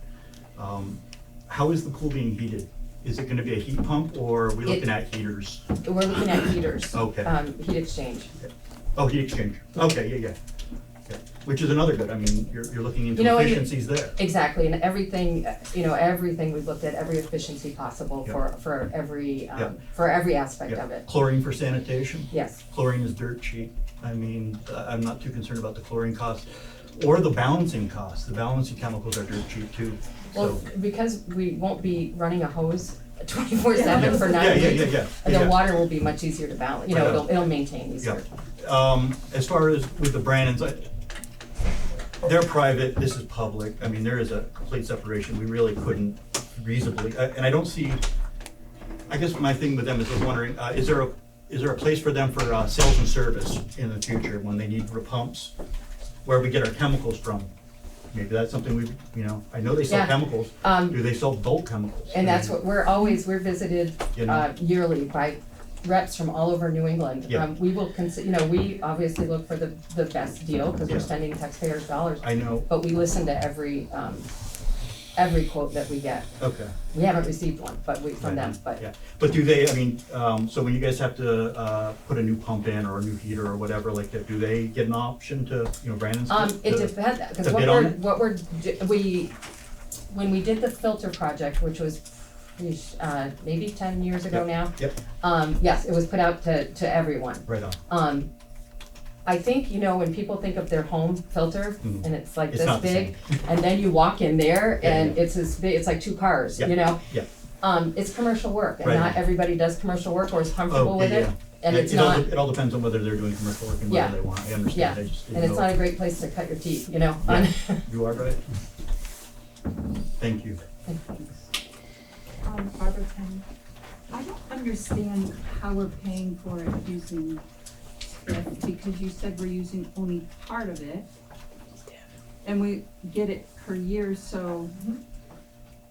[SPEAKER 11] How is the pool being heated? Is it gonna be a heat pump, or are we looking at heaters?
[SPEAKER 1] We're looking at heaters.
[SPEAKER 11] Okay.
[SPEAKER 1] Heat exchange.
[SPEAKER 11] Oh, heat exchange. Okay, yeah. Which is another good, you're looking into efficiencies there.
[SPEAKER 1] Exactly, and everything, everything we've looked at, every efficiency possible
[SPEAKER 11] Yeah.
[SPEAKER 1] for every,
[SPEAKER 11] Yeah.
[SPEAKER 1] for every aspect
[SPEAKER 11] Yeah.
[SPEAKER 1] of it.
[SPEAKER 11] Chlorine for sanitation?
[SPEAKER 1] Yes.
[SPEAKER 11] Chlorine is dirt cheap. I'm not too concerned about the chlorine costs or the balancing costs. The balancing chemicals are dirt cheap too.
[SPEAKER 1] Well,
[SPEAKER 11] So,
[SPEAKER 1] because we won't be running a hose 24/7 for 9 weeks.
[SPEAKER 11] yeah.
[SPEAKER 1] The water will be much easier to balance,
[SPEAKER 11] Yeah.
[SPEAKER 1] it'll maintain easier.
[SPEAKER 11] As far as with the Brandons, they're private, this is public. There is a complete separation. We really couldn't reasonably, and I don't see, I guess my thing with them is I was wondering, is is there a place for them for sales and service in the future when they need pumps? Where we get our chemicals from? Maybe that's something we, I know they sell
[SPEAKER 1] Yeah.
[SPEAKER 11] chemicals. Do they sell bulk chemicals?
[SPEAKER 1] And that's what, we're visited
[SPEAKER 11] You know?
[SPEAKER 1] yearly by reps from all over New England.
[SPEAKER 11] Yeah.
[SPEAKER 1] We will we obviously look for the best deal, because we're
[SPEAKER 11] Yeah.
[SPEAKER 1] spending taxpayers' dollars,
[SPEAKER 11] I know,
[SPEAKER 1] but we listen to every quote that we get.
[SPEAKER 11] okay.
[SPEAKER 1] We haven't received one, but from them, but.
[SPEAKER 11] Yeah, but do they, so when you guys have to, put a new pump in or a new heater or whatever like that, do they get an option to, Brandon's?
[SPEAKER 1] It depends, because
[SPEAKER 11] to bid on it?
[SPEAKER 1] when we did the filter project, which was, maybe 10 years ago now.
[SPEAKER 11] Yep,
[SPEAKER 1] Yes, it was put out to everyone.
[SPEAKER 11] right on.
[SPEAKER 1] I think, when people think of their home filter,
[SPEAKER 11] Mhm.
[SPEAKER 1] and it's like
[SPEAKER 11] It's
[SPEAKER 1] this
[SPEAKER 11] not the
[SPEAKER 1] big, and then you walk in there,
[SPEAKER 11] Yeah,
[SPEAKER 1] and
[SPEAKER 11] yeah.
[SPEAKER 1] it's as big, it's like two cars,
[SPEAKER 11] Yeah, yeah.
[SPEAKER 1] It's commercial work, and
[SPEAKER 11] Right.
[SPEAKER 1] not everybody does commercial work or is comfortable with it, and it's
[SPEAKER 11] It all,
[SPEAKER 1] not,
[SPEAKER 11] it all depends on whether they're doing commercial work and
[SPEAKER 1] Yeah.
[SPEAKER 11] whether they want, I
[SPEAKER 1] Yeah.
[SPEAKER 11] understand, I just
[SPEAKER 1] and
[SPEAKER 11] didn't
[SPEAKER 1] it's
[SPEAKER 11] know.
[SPEAKER 1] not a great place to cut your teeth,
[SPEAKER 11] Yeah. You are right. Thank you.
[SPEAKER 6] Barbara Penn, I don't understand how we're paying for it using TIF, because you said we're using only part of it. And we get it per year, so,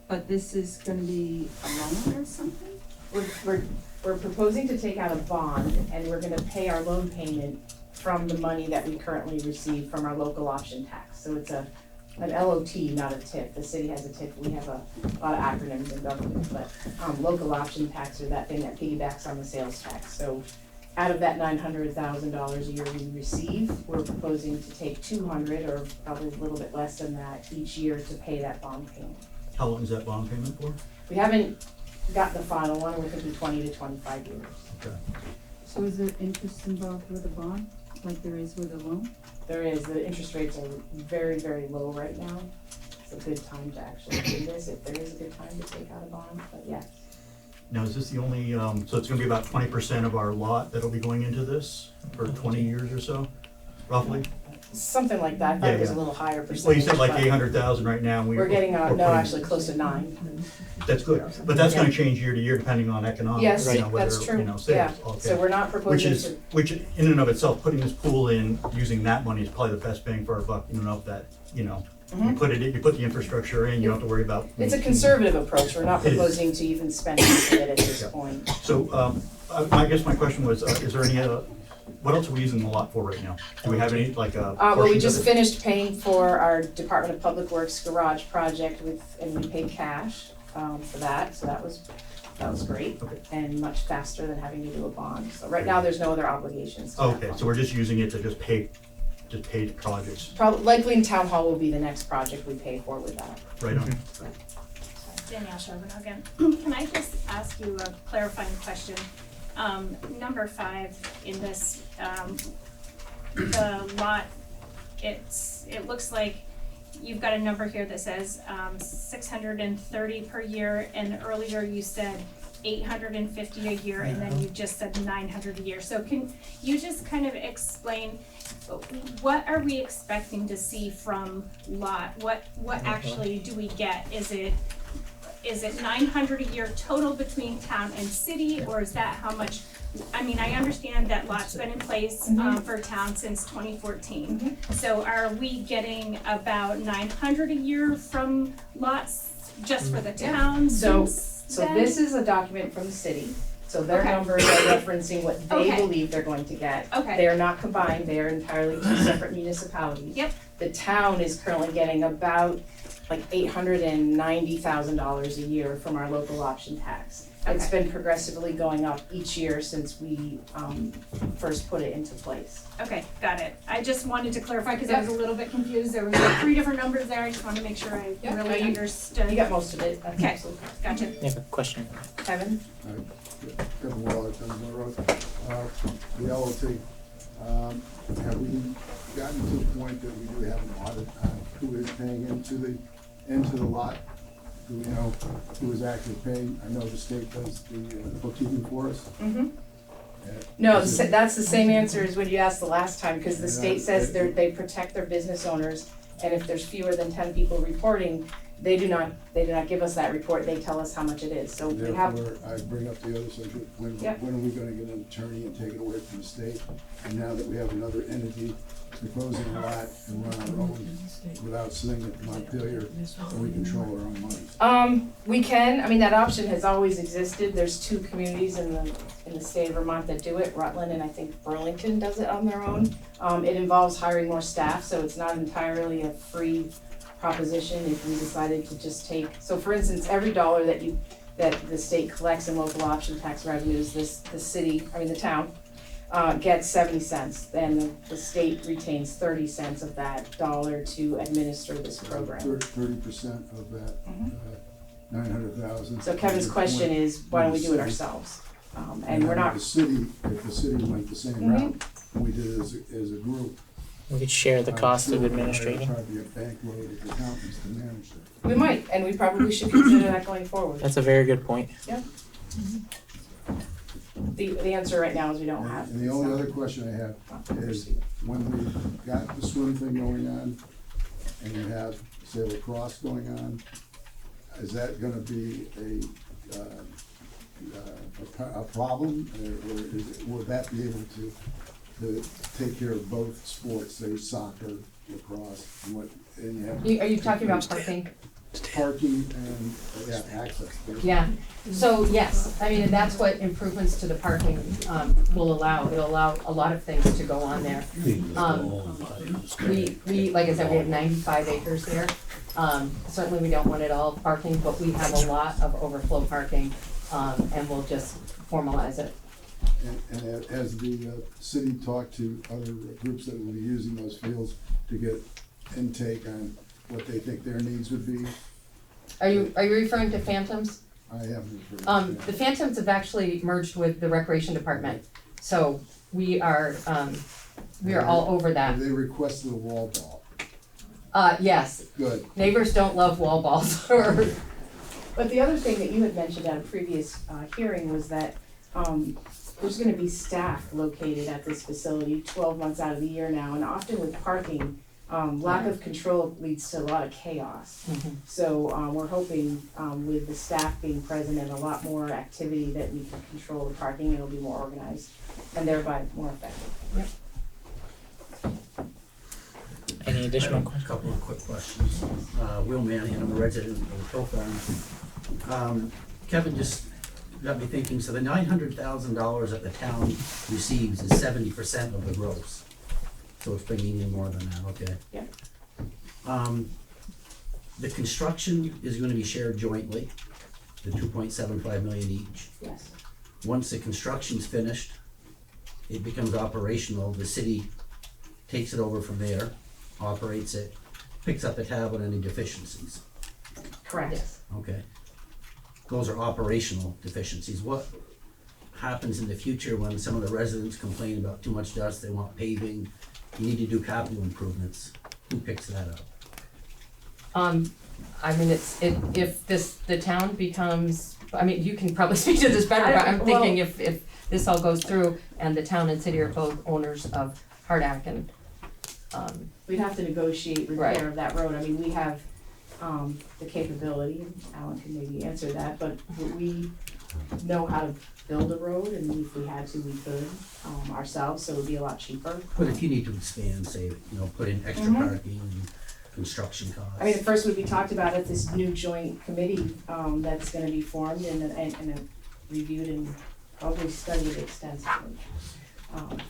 [SPEAKER 6] but this is gonna be a loan or something?
[SPEAKER 4] We're proposing to take out a bond, and we're gonna pay our loan payment from the money that we currently receive from our local option tax. So it's an LOT, not a TIF. The city has a TIF, we have a lot of acronyms in government, but, local option tax are that thing that piggybacks on the sales tax. So out of that $900,000 a year we receive, we're proposing to take 200, or probably a little bit less than that, each year to pay that bond payment.
[SPEAKER 11] How long is that bond payment for?
[SPEAKER 4] We haven't got the final one, we're thinking 20 to 25 years.
[SPEAKER 11] Okay.
[SPEAKER 6] So is there interest involved with a bond, like there is with a loan?
[SPEAKER 4] There is, the interest rates are very, very low right now. It's a good time to actually do this, if there is a good time to take out a bond, but yes.
[SPEAKER 11] Now, is this the only, so it's gonna be about 20% of our lot that'll be going into this for 20 years or so, roughly?
[SPEAKER 4] Something like that, I thought it was a little higher percentage.
[SPEAKER 11] Well, you said like
[SPEAKER 4] but
[SPEAKER 11] 800,000 right now, and
[SPEAKER 4] We're getting,
[SPEAKER 11] we're
[SPEAKER 4] no,
[SPEAKER 11] putting-
[SPEAKER 4] actually close to 9.
[SPEAKER 11] That's good, but that's gonna change year to year depending on economics,
[SPEAKER 4] Yes,
[SPEAKER 11] whether,
[SPEAKER 4] that's true,
[SPEAKER 11] sales,
[SPEAKER 4] yeah. So
[SPEAKER 11] okay.
[SPEAKER 4] we're not proposing to.
[SPEAKER 11] Which in and of itself, putting this pool in, using that money is probably the best bang for our buck, in and of that, you
[SPEAKER 4] Mhm.
[SPEAKER 11] put the infrastructure in, you don't have to worry about.
[SPEAKER 4] It's a conservative approach, we're not
[SPEAKER 11] It is.
[SPEAKER 4] proposing to even spend any of it at this
[SPEAKER 11] Yeah.
[SPEAKER 4] point.
[SPEAKER 11] So, I guess my question was, is there any, what else are we using the lot for right now? Do we have any, like,
[SPEAKER 4] Well, we
[SPEAKER 11] portions of
[SPEAKER 4] just
[SPEAKER 11] it?
[SPEAKER 4] finished paying for our Department of Public Works garage project and we paid cash, for that, so that was great.
[SPEAKER 11] Okay.
[SPEAKER 4] And much faster than having to do a bond, so right now, there's no other obligations to that
[SPEAKER 11] Okay,
[SPEAKER 4] fund.
[SPEAKER 11] so we're just using it to just pay projects,
[SPEAKER 4] Probably, likely in Town Hall will be the next project we pay for with that.
[SPEAKER 11] right on?
[SPEAKER 10] Danielle Sherman again. Can I just ask you a clarifying question? Number 5 in this, the lot, it looks like you've got a number here that says 630 per year, and earlier you said 850 a year, and then you just said 900 a year. So can you just kind of explain, what are we expecting to see from lot? What actually do we get? Is it 900 a year total between town and city, or is that how much? I mean, I understand that lot's been in place for town since 2014. So are we getting about 900 a year from lots just for the town?
[SPEAKER 4] So
[SPEAKER 10] since
[SPEAKER 4] So
[SPEAKER 10] then?
[SPEAKER 4] this is a document from the city, so their
[SPEAKER 10] Okay.
[SPEAKER 4] numbers are referencing what they
[SPEAKER 10] Okay.
[SPEAKER 4] believe they're going to get.
[SPEAKER 10] Okay.
[SPEAKER 4] They are not combined, they are entirely two separate municipalities.
[SPEAKER 10] Yep.
[SPEAKER 4] The town is currently getting about like $890,000 a year from our local option tax. It's
[SPEAKER 10] Okay.
[SPEAKER 4] been progressively going up each year since we first put it into place.
[SPEAKER 10] Okay, got it. I just wanted to clarify because I was a little bit confused. There was like 3 different numbers there. I just wanted to make sure I
[SPEAKER 4] Yeah,
[SPEAKER 10] really
[SPEAKER 4] no, you-
[SPEAKER 10] understood.
[SPEAKER 4] You got most of it, that's
[SPEAKER 10] Okay.
[SPEAKER 4] absolutely.
[SPEAKER 10] Gotcha.
[SPEAKER 2] You have a question?
[SPEAKER 4] Kevin?
[SPEAKER 12] Kevin Waller, Kevin Road. The LLC, have we gotten to the point that we do have an audit on who is paying into the lot? Do we know who is actually paying? I know the state does the bookkeeping for us.
[SPEAKER 4] No,
[SPEAKER 12] Is it-
[SPEAKER 4] that's the same answer as when you asked the last time, because the
[SPEAKER 12] Yeah,
[SPEAKER 4] state says they protect their business owners, and if there's fewer than 10 people reporting, They do not give us that report, they tell us how much it is, so we have.
[SPEAKER 12] Therefore, I bring up the other subject, when
[SPEAKER 4] Yep.
[SPEAKER 12] are we gonna get an attorney and take it away from the state? And now that we have another entity proposing a lot and run our own without sitting at Montpelier, so we control our own money.
[SPEAKER 4] We can, I mean, that option has always existed, there's 2 communities in the state of Vermont that do it, Rutland and I think Burlington does it on their own. It involves hiring more staff, so it's not entirely a free proposition if we decided to just take, so for instance, every dollar that the state collects in local option tax revenues, the town, gets 70 cents, then the state retains 30 cents of that dollar to administer this program.
[SPEAKER 12] 30% of that, 900,000.
[SPEAKER 4] So Kevin's question is, why don't we do it ourselves? And we're not.
[SPEAKER 12] If the city went the same route, and we did it as a group.
[SPEAKER 2] We could share the cost of administrating.
[SPEAKER 12] Probably a bankload of accountants to manage that.
[SPEAKER 4] We might, and we probably should consider that going forward.
[SPEAKER 2] That's a very good point.
[SPEAKER 4] The answer right now is we don't have.
[SPEAKER 12] And the only other question I have is, when we got the swim thing going on, and you have, say, lacrosse going on, is that gonna be a problem, or will that be able to take care of both sports, say soccer, lacrosse, and you have
[SPEAKER 1] Are you talking about parking?
[SPEAKER 12] parking and, access.
[SPEAKER 1] Yeah, so yes, I mean, and that's what improvements to the parking, will allow. It'll allow a lot of things to go on there. We, like I said, we have 95 acres there. Certainly we don't want it all parking, but we have a lot of overflow parking, and we'll just formalize it.
[SPEAKER 12] And has the city talked to other groups that will be using those fields to get intake on what they think their needs would be?
[SPEAKER 1] Are you referring to Phantoms?
[SPEAKER 12] I haven't.
[SPEAKER 1] The Phantoms have actually merged with the Recreation Department, so we are all over that.
[SPEAKER 12] Have they requested a wall ball?
[SPEAKER 1] Yes,
[SPEAKER 12] Good.
[SPEAKER 1] neighbors don't love wall balls.
[SPEAKER 4] But the other thing that you had mentioned at a previous hearing was that there's gonna be staff located at this facility 12 months out of the year now, and often with parking, lack of control leads to a lot of chaos. So we're hoping with the staff being present and a lot more activity that we can control the parking, it'll be more organized and thereby more effective.
[SPEAKER 2] Any additional
[SPEAKER 13] A
[SPEAKER 2] questions?
[SPEAKER 13] couple of quick questions. Will Manning, I'm a resident of the Hill Farm. Kevin just got me thinking, so the $900,000 that the town receives is 70% of the gross. So it's bringing in more than that, okay?
[SPEAKER 4] Yeah.
[SPEAKER 13] The construction is gonna be shared jointly, the 2.75 million each.
[SPEAKER 4] Yes.
[SPEAKER 13] Once the construction's finished, it becomes operational, the city takes it over from there, operates it, picks up the tab on any deficiencies.
[SPEAKER 4] Correct.
[SPEAKER 1] Yes.
[SPEAKER 13] Okay. Those are operational deficiencies. What happens in the future when some of the residents complain about too much dust, they want paving, you need to do capital improvements? Who picks that up?
[SPEAKER 1] I mean, if the town becomes, I mean, you can probably speak to this better, but I'm thinking if this all goes through and the town and city are both owners of Hardak and,
[SPEAKER 4] We'd have to negotiate
[SPEAKER 1] Right.
[SPEAKER 4] repair of that road. I mean, we have the capability, and Alan can maybe answer that, but we know how to build a road, and if we had to, we could ourselves, so it would be a lot cheaper.
[SPEAKER 13] But if you need to expand, say, put in extra parking and construction costs.
[SPEAKER 4] I mean, at first would be talked about at this new joint committee that's gonna be formed and reviewed and probably studied extensively.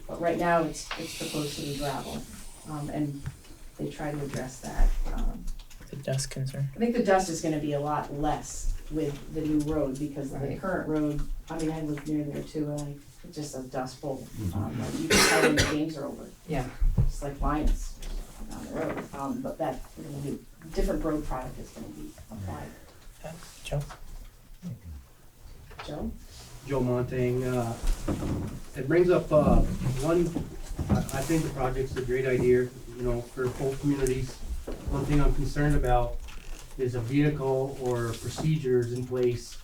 [SPEAKER 4] But right now, it's proposed to be gravel, and they try to address that.
[SPEAKER 2] The dust concern.
[SPEAKER 4] I think the dust is gonna be a lot less with the new road, because the
[SPEAKER 1] Right.
[SPEAKER 4] current road, I mean, I live near there too, and it's just a dust bowl. Like you can tell when the games are over,
[SPEAKER 1] yeah.
[SPEAKER 4] it's like Lions down the road, but that, different road product is gonna be applied.
[SPEAKER 2] Joe?
[SPEAKER 4] Joe?
[SPEAKER 14] Joe Montang, it brings up, one, I think the project's a great idea, for both communities. One thing I'm concerned about is a vehicle or procedures in place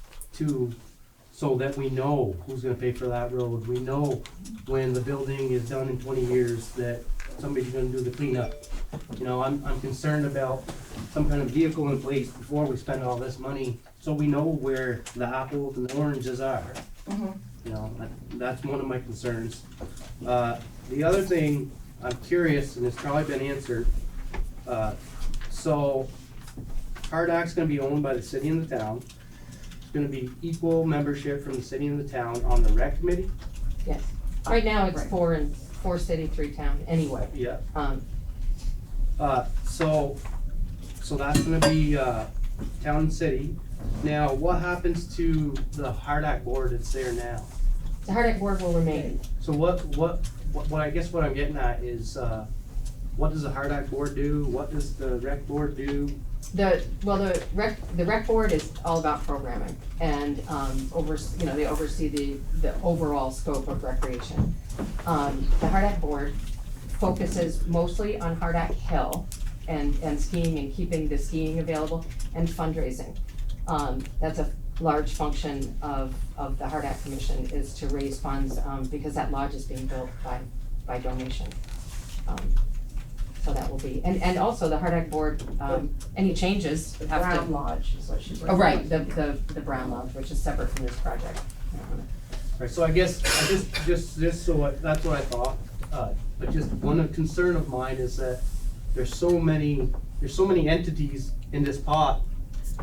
[SPEAKER 14] so that we know who's gonna pay for that road. We know when the building is done in 20 years that somebody's gonna do the cleanup. You know, I'm concerned about some kind of vehicle in place before we spend all this money, so we know where the apples and the oranges are. You know, that's one of my concerns. The other thing, I'm curious, and it's probably been answered, so Hardak's gonna be owned by the city and the town. It's gonna be equal membership from the city and the town on the rec committee?
[SPEAKER 1] Yes. Right now, it's 4 city, 3 town, anyway.
[SPEAKER 14] Yeah. So that's gonna be, town and city. Now, what happens to the Hardak board that's there now?
[SPEAKER 1] The Hardak board will remain.
[SPEAKER 14] So what I guess what I'm getting at is, what does the Hardak board do? What does the rec board do?
[SPEAKER 1] The rec board is all about programming and, they oversee the overall scope of recreation. The Hardak board focuses mostly on Hardak Hill and skiing and keeping the skiing available and fundraising. That's a large function of the Hardak Commission, is to raise funds, because that lodge is being built by donation. So that will be, and also the Hardak board, any changes have to.
[SPEAKER 4] Brown Lodge is what she's.
[SPEAKER 1] Oh, right, the Brown Lodge, which is separate from this project.
[SPEAKER 14] Right, so I guess just so that's what I thought. But just one concern of mine is that there's so many entities in this pot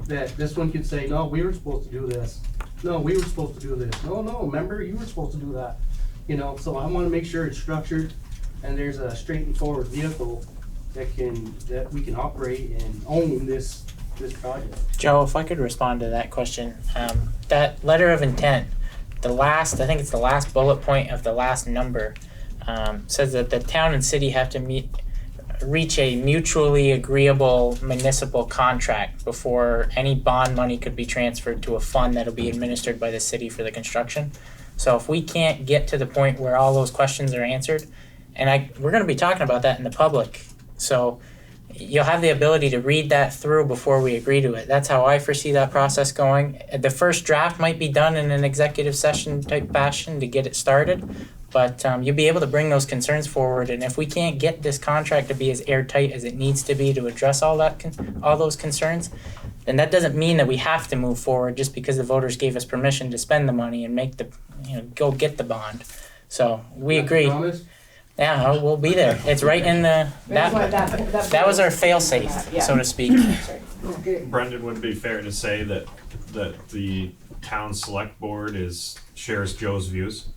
[SPEAKER 14] that this one could say, no, we were supposed to do this. No, we were supposed to do this. No, remember, you were supposed to do that. You know, so I wanna make sure it's structured and there's a straight and forward vehicle that we can operate and own this project.
[SPEAKER 2] Joe, if I could respond to that question, that letter of intent, I think it's the last bullet point of the last number, says that the town and city have to reach a mutually agreeable municipal contract before any bond money could be transferred to a fund that'll be administered by the city for the construction. So if we can't get to the point where all those questions are answered, and we're gonna be talking about that in the public, so you'll have the ability to read that through before we agree to it. That's how I foresee that process going. The first draft might be done in an executive session type fashion to get it started, but you'll be able to bring those concerns forward. And if we can't get this contract to be as airtight as it needs to be to address all those concerns, then that doesn't mean that we have to move forward just because the voters gave us permission to spend the money and go get the bond. So we agree.
[SPEAKER 14] Promise?
[SPEAKER 2] Yeah, we'll be there. It's right in that was our fail-safe, so to speak.
[SPEAKER 7] Brendan, would it be fair to say that the town select board shares Joe's views?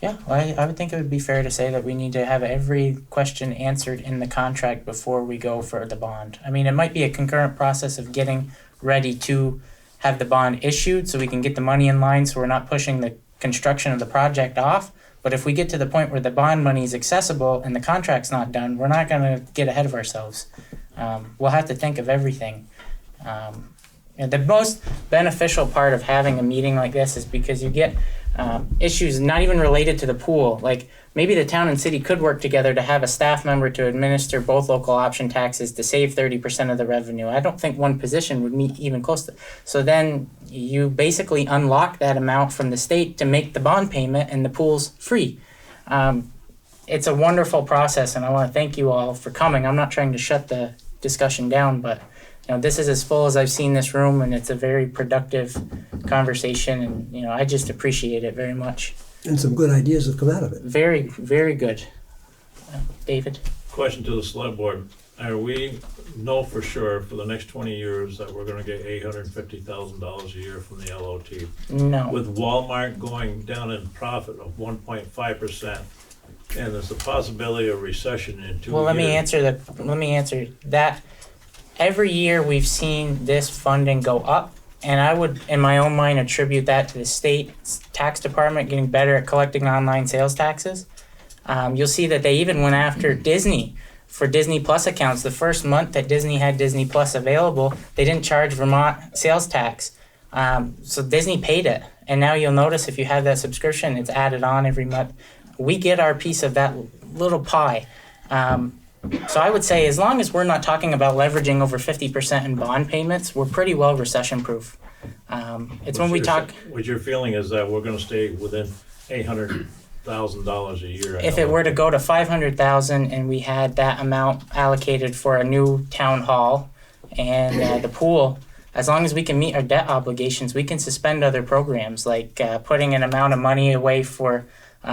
[SPEAKER 2] Yeah, I would think it would be fair to say that we need to have every question answered in the contract before we go for the bond. I mean, it might be a concurrent process of getting ready to have the bond issued so we can get the money in line so we're not pushing the construction of the project off. But if we get to the point where the bond money is accessible and the contract's not done, we're not gonna get ahead of ourselves. We'll have to think of everything. And the most beneficial part of having a meeting like this is because you get issues not even related to the pool. Like maybe the town and city could work together to have a staff member to administer both local option taxes to save 30% of the revenue. I don't think one position would meet even close to. So then you basically unlock that amount from the state to make the bond payment and the pool's free. It's a wonderful process and I want to thank you all for coming. I'm not trying to shut the discussion down, but this is as full as I've seen this room and it's a very productive conversation and I just appreciate it very much.
[SPEAKER 15] And some good ideas have come out of it.
[SPEAKER 2] Very, very good. David?
[SPEAKER 9] Question to the select board. Are we know for sure for the next 20 years that we're gonna get $850,000 a year from the LOT?
[SPEAKER 2] No.
[SPEAKER 9] With Walmart going down in profit of 1.5%, and there's a possibility of recession in 2 years.
[SPEAKER 2] Well, let me answer that. Every year we've seen this funding go up, and I would, in my own mind, attribute that to the state tax department getting better at collecting online sales taxes. You'll see that they even went after Disney for Disney Plus accounts. The first month that Disney had Disney Plus available, they didn't charge Vermont sales tax. So Disney paid it. And now you'll notice if you have that subscription, it's added on every month. We get our piece of that little pie. So I would say as long as we're not talking about leveraging over 50% in bond payments, we're pretty well recession-proof. It's when we talk...
[SPEAKER 9] What you're feeling is that we're gonna stay within $800,000 $500,000 a year. I
[SPEAKER 2] If
[SPEAKER 9] know.
[SPEAKER 2] it were to go to 500,000 and we had that amount allocated for a new town hall and the pool, as long as we can meet our debt obligations, we can suspend other programs like putting an amount of money away for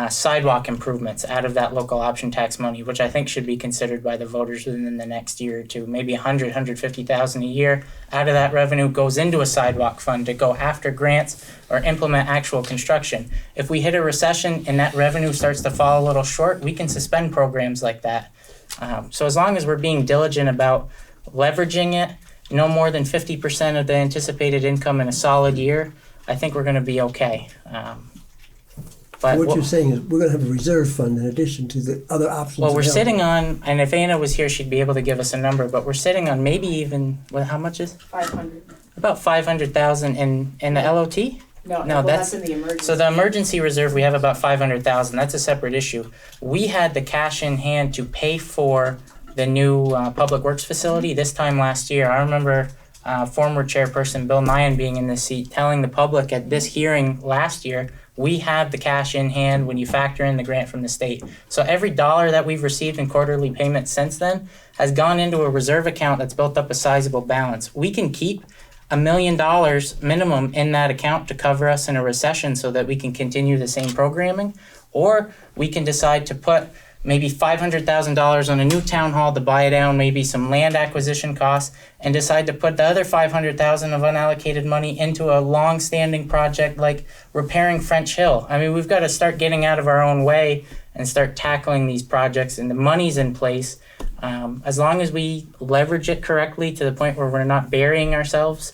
[SPEAKER 2] sidewalk improvements out of that local option tax money, which I think should be considered by the voters within the next year or two. Maybe 150,000 a year out of that revenue goes into a sidewalk fund to go after grants or implement actual construction. If we hit a recession and that revenue starts to fall a little short, we can suspend programs like that. So as long as we're being diligent about leveraging it, no more than 50% of the anticipated income in a solid year, I think we're going to be okay. But
[SPEAKER 15] What you're saying is we're gonna have a reserve fund in addition to the other options.
[SPEAKER 2] well, we're
[SPEAKER 15] available.
[SPEAKER 2] sitting on, and if Anna was here, she'd be able to give us a number, but we're sitting on maybe even, how much is?
[SPEAKER 4] 500.
[SPEAKER 2] About 500,000 in the LOT?
[SPEAKER 4] No,
[SPEAKER 2] No,
[SPEAKER 4] well,
[SPEAKER 2] that's-
[SPEAKER 4] that's in the emergency.
[SPEAKER 2] So the emergency reserve, we have about 500,000. That's a separate issue. We had the cash in hand to pay for the new public works facility this time last year. I remember former chairperson Bill Nyan being in this seat telling the public at this hearing last year, we had the cash in hand when you factor in the grant from the state. So every dollar that we've received in quarterly payments since then has gone into a reserve account that's built up a sizable balance. We can keep $1 million minimum in that account to cover us in a recession so that we can continue the same programming, or we can decide to put maybe $500,000 on a new town hall to buy down maybe some land acquisition costs and decide to put the other $500,000 of unallocated money into a long-standing project like repairing French Hill. I mean, we've got to start getting out of our own way and start tackling these projects, and the money's in place. As long as we leverage it correctly to the point where we're not burying ourselves,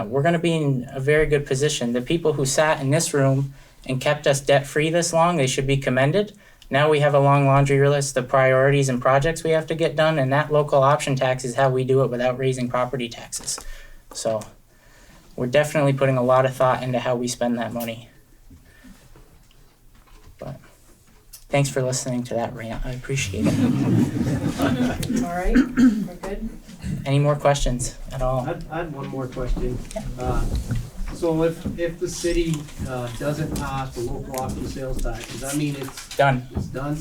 [SPEAKER 2] we're going to be in a very good position. The people who sat in this room and kept us debt-free this long, they should be commended. Now we have a long laundry list of priorities and projects we have to get done, and that local option tax is how we do it without raising property taxes. So we're definitely putting a lot of thought into how we spend that money. But thanks for listening to that rant. I appreciate it.
[SPEAKER 4] All right, we're good?
[SPEAKER 2] Any more questions at all?
[SPEAKER 14] I had one more question. So if the city doesn't pass the local option sales tax, does that mean it's
[SPEAKER 2] Done.
[SPEAKER 14] done?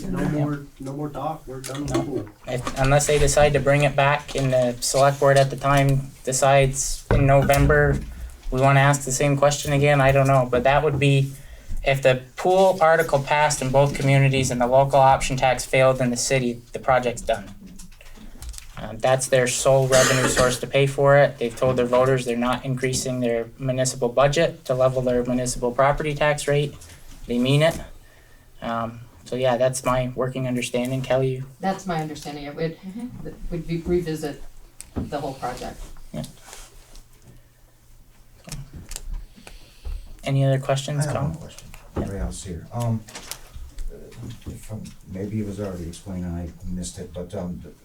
[SPEAKER 14] No more talk. We're done with the pool.
[SPEAKER 2] Unless they decide to bring it back and the select board at the time decides in November, we want to ask the same question again, I don't know. But that would be, if the pool article passed in both communities and the local option tax failed in the city, the project's done. That's their sole revenue source to pay for it. They've told their voters they're not increasing their municipal budget to level their municipal property tax rate. They mean it. So yeah, that's my working understanding. Kelly?
[SPEAKER 1] That's my understanding of it. Would be revisit the whole project.
[SPEAKER 2] Yeah. Any other questions,
[SPEAKER 16] I have
[SPEAKER 2] Colin?
[SPEAKER 16] one question. Everybody else here. Maybe it was already explained and I missed it, but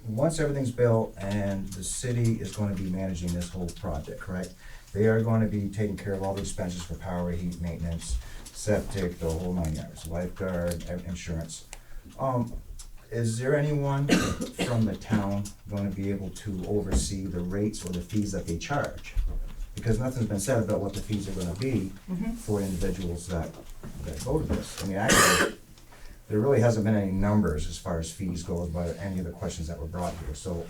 [SPEAKER 16] once everything's built and the city is going to be managing this whole project, correct? They are going to be taking care of all the expenses for power, heat, maintenance, septic, the whole 9 yards, lifeguard, insurance. Is there anyone from the town going to be able to oversee the rates or the fees that they charge? Because nothing's been said about what the fees are going to be for individuals that go to this. I mean, actually, there really hasn't been any numbers as far as fees go by any of the questions that were brought here. So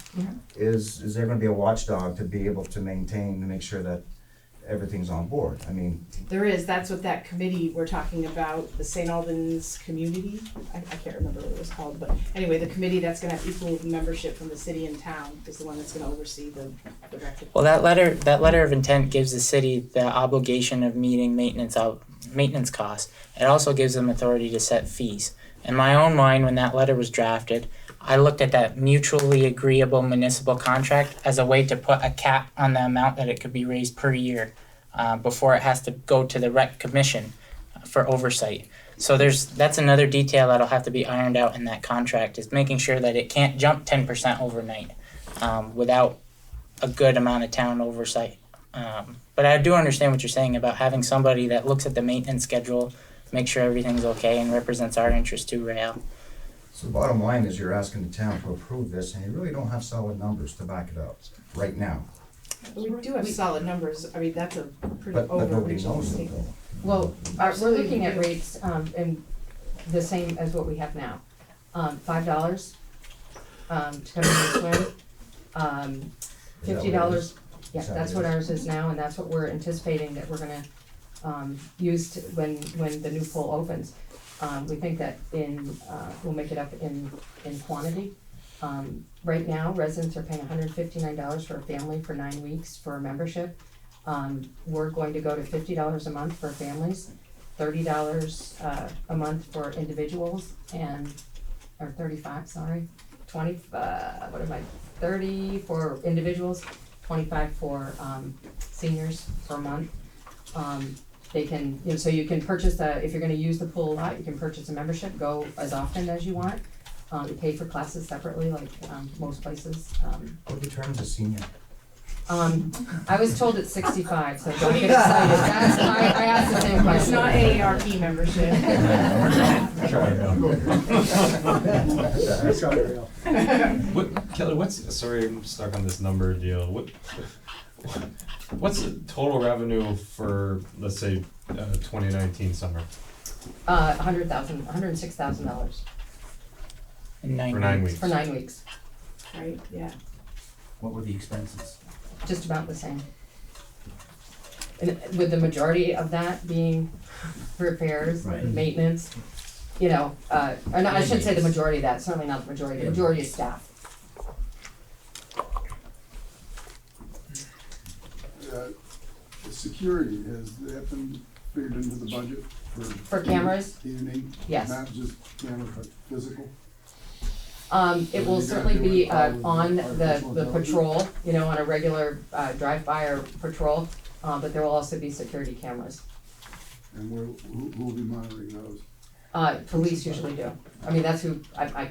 [SPEAKER 16] is there gonna be a watchdog to be able to maintain, to make sure that everything's on board? I mean.
[SPEAKER 4] There is, that's what that committee we're talking about, the Saint Albans Community, I can't remember what it was called, but anyway, the committee that's gonna have equal membership from the city and town is the one that's gonna oversee the record.
[SPEAKER 2] Well, that letter of intent gives the city the obligation of meeting maintenance costs. It also gives them authority to set fees. In my own mind, when that letter was drafted, I looked at that mutually agreeable municipal contract as a way to put a cap on the amount that it could be raised per year before it has to go to the rec commission for oversight. So that's another detail that'll have to be ironed out in that contract, is making sure that it can't jump 10% overnight without a good amount of town oversight. But I do understand what you're saying about having somebody that looks at the maintenance schedule, make sure everything's okay, and represents our interest too, Rael.
[SPEAKER 16] So the bottom line is you're asking the town to approve this and you really don't have solid numbers to back it up right now.
[SPEAKER 4] We do have solid numbers, I mean, that's a pretty
[SPEAKER 16] But nobody
[SPEAKER 4] overreaching
[SPEAKER 16] knows it
[SPEAKER 4] statement.
[SPEAKER 16] though.
[SPEAKER 1] Well, we're looking at rates, and the same as what we have now. $5, to come in and swim. $50, yeah, that's what ours is now, and that's what we're anticipating that we're gonna, use to, when the new pool opens. We think that we'll make it up in quantity. Right now, residents are paying $159 for a family for 9 weeks for a membership. We're going to go to $50 a month for families, $30 a month for individuals, or 35, sorry, 30 for individuals, 25 for seniors per month. They can, so you can purchase if you're gonna use the pool a lot, you can purchase a membership, go as often as you want. You pay for classes separately, like most places.
[SPEAKER 16] What determines a senior?
[SPEAKER 1] I was told it's 65, so don't get excited. I asked the same question.
[SPEAKER 4] It's not AARP membership.
[SPEAKER 7] What, Kelly, sorry, I'm stuck on this number deal. What's the total revenue for, let's say, 2019 summer?
[SPEAKER 1] $106,000
[SPEAKER 2] In 9
[SPEAKER 7] For 9
[SPEAKER 2] weeks.
[SPEAKER 7] weeks.
[SPEAKER 1] for 9 weeks,
[SPEAKER 4] Right, yeah.
[SPEAKER 13] What were the expenses?
[SPEAKER 1] just about the same. And with the majority of that being repairs,
[SPEAKER 13] Right.
[SPEAKER 1] maintenance, or no, I shouldn't say the majority of that, certainly not the majority, the majority is staff.
[SPEAKER 12] The security, has that been figured into the budget
[SPEAKER 1] For cameras?
[SPEAKER 12] Evening?
[SPEAKER 1] Yes.
[SPEAKER 12] Not just cameras, but physical?
[SPEAKER 1] It will certainly be on the patrol, on a regular drive-by or patrol, but there will also be security cameras.
[SPEAKER 12] And who will be monitoring those?
[SPEAKER 1] Police usually do. I mean, that's who, I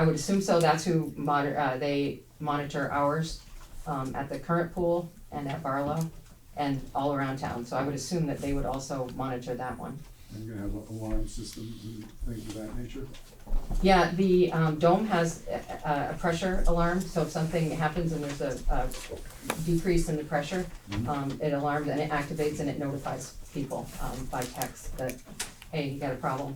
[SPEAKER 1] would assume so, that's who they monitor ours, at the current pool and at Barlow and all around town. So I would assume that they would also monitor that one.
[SPEAKER 12] And you're gonna have alarm systems and things of that nature?
[SPEAKER 1] Yeah, the dome has a pressure alarm, so if something happens and there's a decrease in the pressure, it alarms and it activates and it notifies people by text that, hey, you got a problem.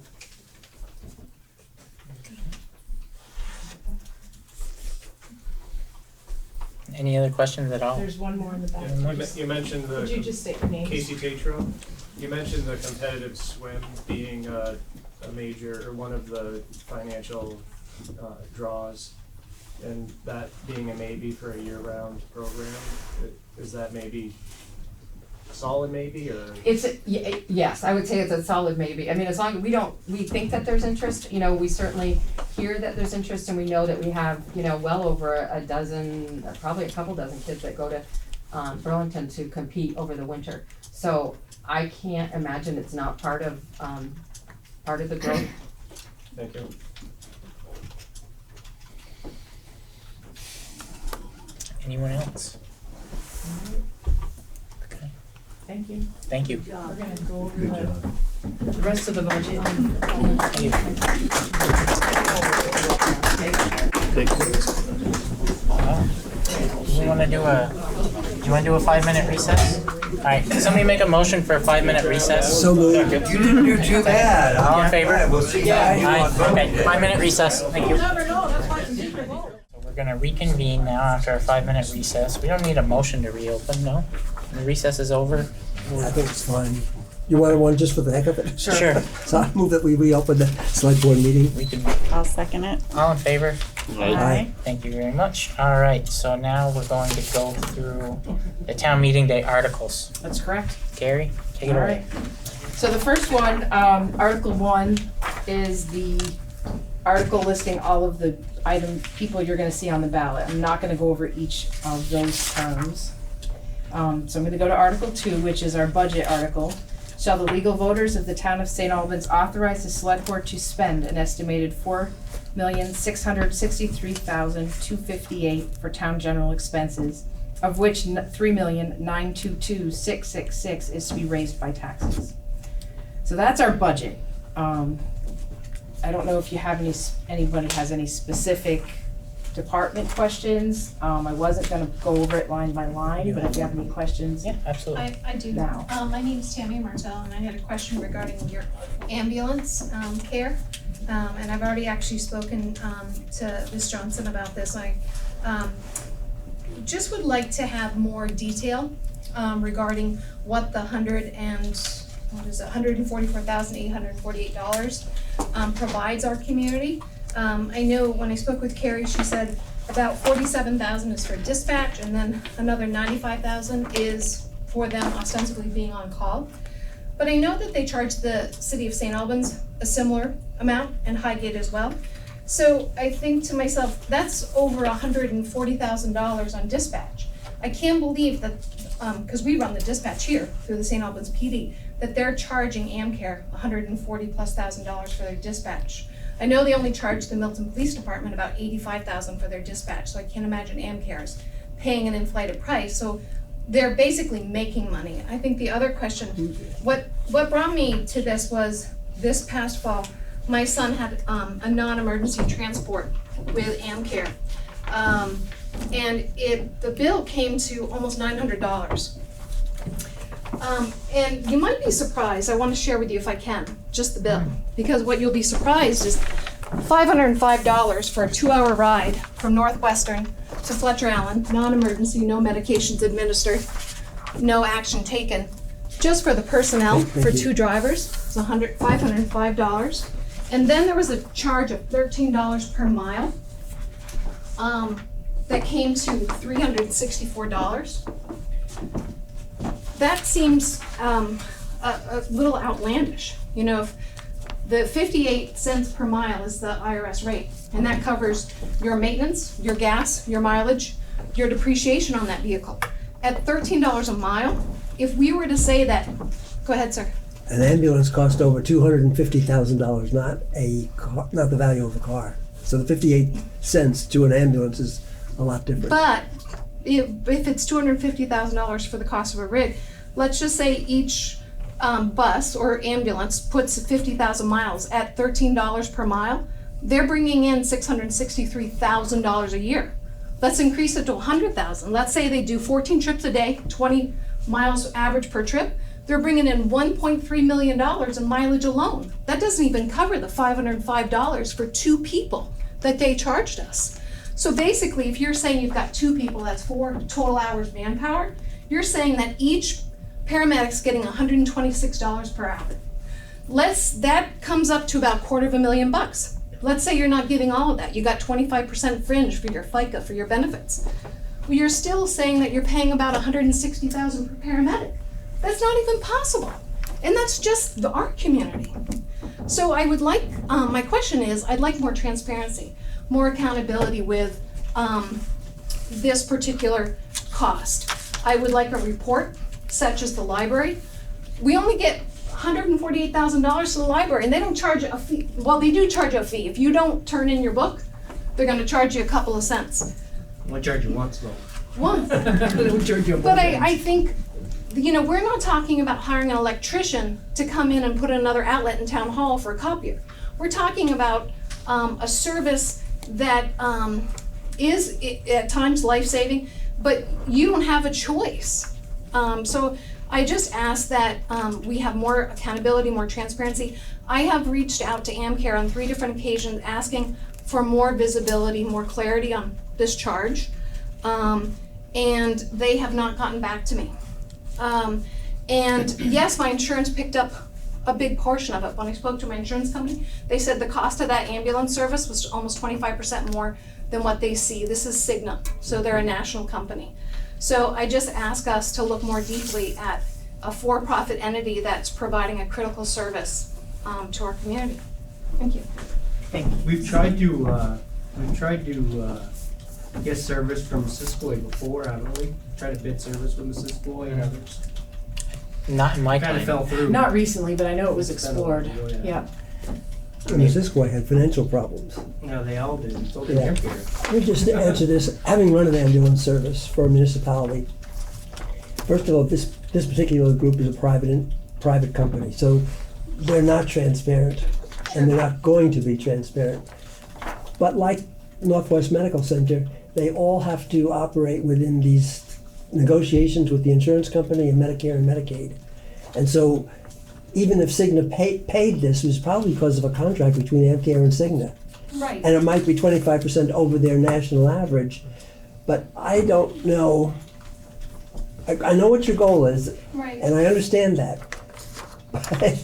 [SPEAKER 2] Any other questions at all?
[SPEAKER 4] There's one more in the back.
[SPEAKER 17] You mentioned
[SPEAKER 4] Could you just state your name?
[SPEAKER 17] Casey Tatro. You mentioned the competitive swim being a major, or one of the financial draws, and that being a maybe for a year-round program. Is that maybe solid maybe, or?
[SPEAKER 1] Yes, I would say it's a solid maybe. I mean, as long as we think that there's interest, we certainly hear that there's interest, and we know that we have, well over a dozen, probably a couple dozen kids that go to Burlington to compete over the winter. So I can't imagine it's not part of the growth.
[SPEAKER 17] Thank you.
[SPEAKER 2] Anyone else? Okay,
[SPEAKER 4] Thank you.
[SPEAKER 2] thank you.
[SPEAKER 4] We're gonna go over
[SPEAKER 11] Good job.
[SPEAKER 4] the rest of the budget.
[SPEAKER 2] Do you wanna do a 5-minute recess? Alright, somebody make a motion for a 5-minute recess.
[SPEAKER 15] So moved.
[SPEAKER 16] You didn't do too bad.
[SPEAKER 2] All in favor?
[SPEAKER 16] We'll see how you
[SPEAKER 2] Aye,
[SPEAKER 16] want.
[SPEAKER 2] okay, 5-minute recess, thank you. So we're gonna reconvene now after a 5-minute recess. We don't need a motion to reopen, no? The recess is over.
[SPEAKER 15] I think it's fine. You want one just for the heck of it?
[SPEAKER 2] Sure.
[SPEAKER 15] So I move that we reopen the select board meeting.
[SPEAKER 2] We can,
[SPEAKER 3] I'll second it.
[SPEAKER 2] all in favor?
[SPEAKER 3] Aye.
[SPEAKER 2] Thank you very much. Alright, so now we're going to go through the town meeting day articles.
[SPEAKER 4] That's correct.
[SPEAKER 2] Gary, take it
[SPEAKER 4] All
[SPEAKER 2] away.
[SPEAKER 4] right. So the first one, Article 1, is the article listing all of the people you're gonna see on the ballot. I'm not gonna go over each of those terms. So I'm gonna go to Article 2, which is our budget article. Shall the legal voters of the town of St. Albans authorize the select board to spend an estimated $4,663,258 for town general expenses, of which $3,922,666 is to be raised by taxes. So that's our budget. I don't know if you have anybody has any specific department questions. I wasn't gonna go over it line by line, but if you have any questions.
[SPEAKER 2] Yeah, absolutely.
[SPEAKER 5] I do.
[SPEAKER 4] Now.
[SPEAKER 5] My name is Tammy Martell, and I had a question regarding your ambulance care. And I've already actually spoken to Ms. Johnson about this. I just would like to have more detail regarding what the $144,848 provides our community. I know when I spoke with Carrie, she said about $47,000 is for dispatch, and then another $95,000 is for them ostensibly being on call. But I know that they charge the city of Saint Albans a similar amount, and Highgate as well. So I think to myself, that's over $140,000 on dispatch. I can't believe that, because we run the dispatch here through the Saint Albans PD, that they're charging AmCare $140,000+ for their dispatch. I know they only charge the Milton Police Department about $85,000 for their dispatch, so I can't imagine AmCare is paying an inflated price. So they're basically making money. I think the other question, what brought me to this was this past fall, my son had a non-emergency transport with AmCare. And the bill came to almost $900. And you might be surprised, I want to share with you if I can, just the bill. Because what you'll be surprised is $505 for a 2-hour ride from Northwestern to Fletcher Allen, non-emergency, no medications administered, no action taken. Just for the personnel, for 2 drivers, it's $505. And then there was a charge of $13 per mile. That came to $364. That seems a little outlandish. You know, if the 58 cents per mile is the IRS rate, and that covers your maintenance, your gas, your mileage, your depreciation on that vehicle. At $13 a mile, if we were to say that, go ahead, sir.
[SPEAKER 15] An ambulance costs over $250,000, not the value of a car. So the 58 cents to an ambulance is a lot different.
[SPEAKER 5] But if it's $250,000 for the cost of a rig, let's just say each bus or ambulance puts 50,000 miles at $13 per mile, they're bringing in $663,000 a year. Let's increase it to $100,000. Let's say they do 14 trips a day, 20 miles average per trip. They're bringing in $1.3 million in mileage alone. That doesn't even cover the $505 for 2 people that they charged us. So basically, if you're saying you've got 2 people, that's 4 total hours manpower, you're saying that each paramedic's getting $126 per hour. That comes up to about $250,000. Let's say you're not giving all of that. You got 25% fringe for your FICA, for your benefits. Well, you're still saying that you're paying about $160,000 per paramedic. That's not even possible. And that's just our community. So I would like, my question is, I'd like more transparency, more accountability with this particular cost. I would like a report, such as the library. We only get $148,000 to the library, and they don't charge a fee. Well, they do charge a fee. If you don't turn in your book, they're gonna charge you a couple of cents.
[SPEAKER 14] We'll charge you once though.
[SPEAKER 5] Once.
[SPEAKER 14] We'll charge you
[SPEAKER 5] But I think, you know, we're not talking about hiring an electrician to come in and put another outlet in town hall for a copier. We're talking about a service that is at times life-saving, but you don't have a choice. So I just ask that we have more accountability, more transparency. I have reached out to AmCare on 3 different occasions asking for more visibility, more clarity on this charge, and they have not gotten back to me. And yes, my insurance picked up a big portion of it. When I spoke to my insurance company, they said the cost of that ambulance service was almost 25% more than what they see. This is Cigna, so they're a national company. So I just ask us to look more deeply at a for-profit entity that's providing a critical service to our community. Thank you.
[SPEAKER 4] Thank you.
[SPEAKER 14] We've tried to get service from Siskoy before, haven't we? Tried to bid service from the Siskoy and others.
[SPEAKER 2] Not in my
[SPEAKER 14] Kind of
[SPEAKER 2] time.
[SPEAKER 14] fell through.
[SPEAKER 4] Not recently, but I know it was explored.
[SPEAKER 14] Yeah.
[SPEAKER 15] And Cisco had financial problems.
[SPEAKER 14] No, they all do. So did
[SPEAKER 15] Yeah.
[SPEAKER 14] AmCare.
[SPEAKER 15] Let me just answer this. Having run an ambulance service for a municipality, first of all, this particular group is a private company, so they're not transparent, and they're not going to be transparent. But like Northwest Medical Center, they all have to operate within these negotiations with the insurance company and Medicare and Medicaid. And so even if Cigna paid this, it was probably because of a contract between Amcare and Cigna.
[SPEAKER 5] Right.
[SPEAKER 15] And it might be 25% over their national average. But I don't know. I know what your goal is,
[SPEAKER 5] Right.
[SPEAKER 15] and I understand that. But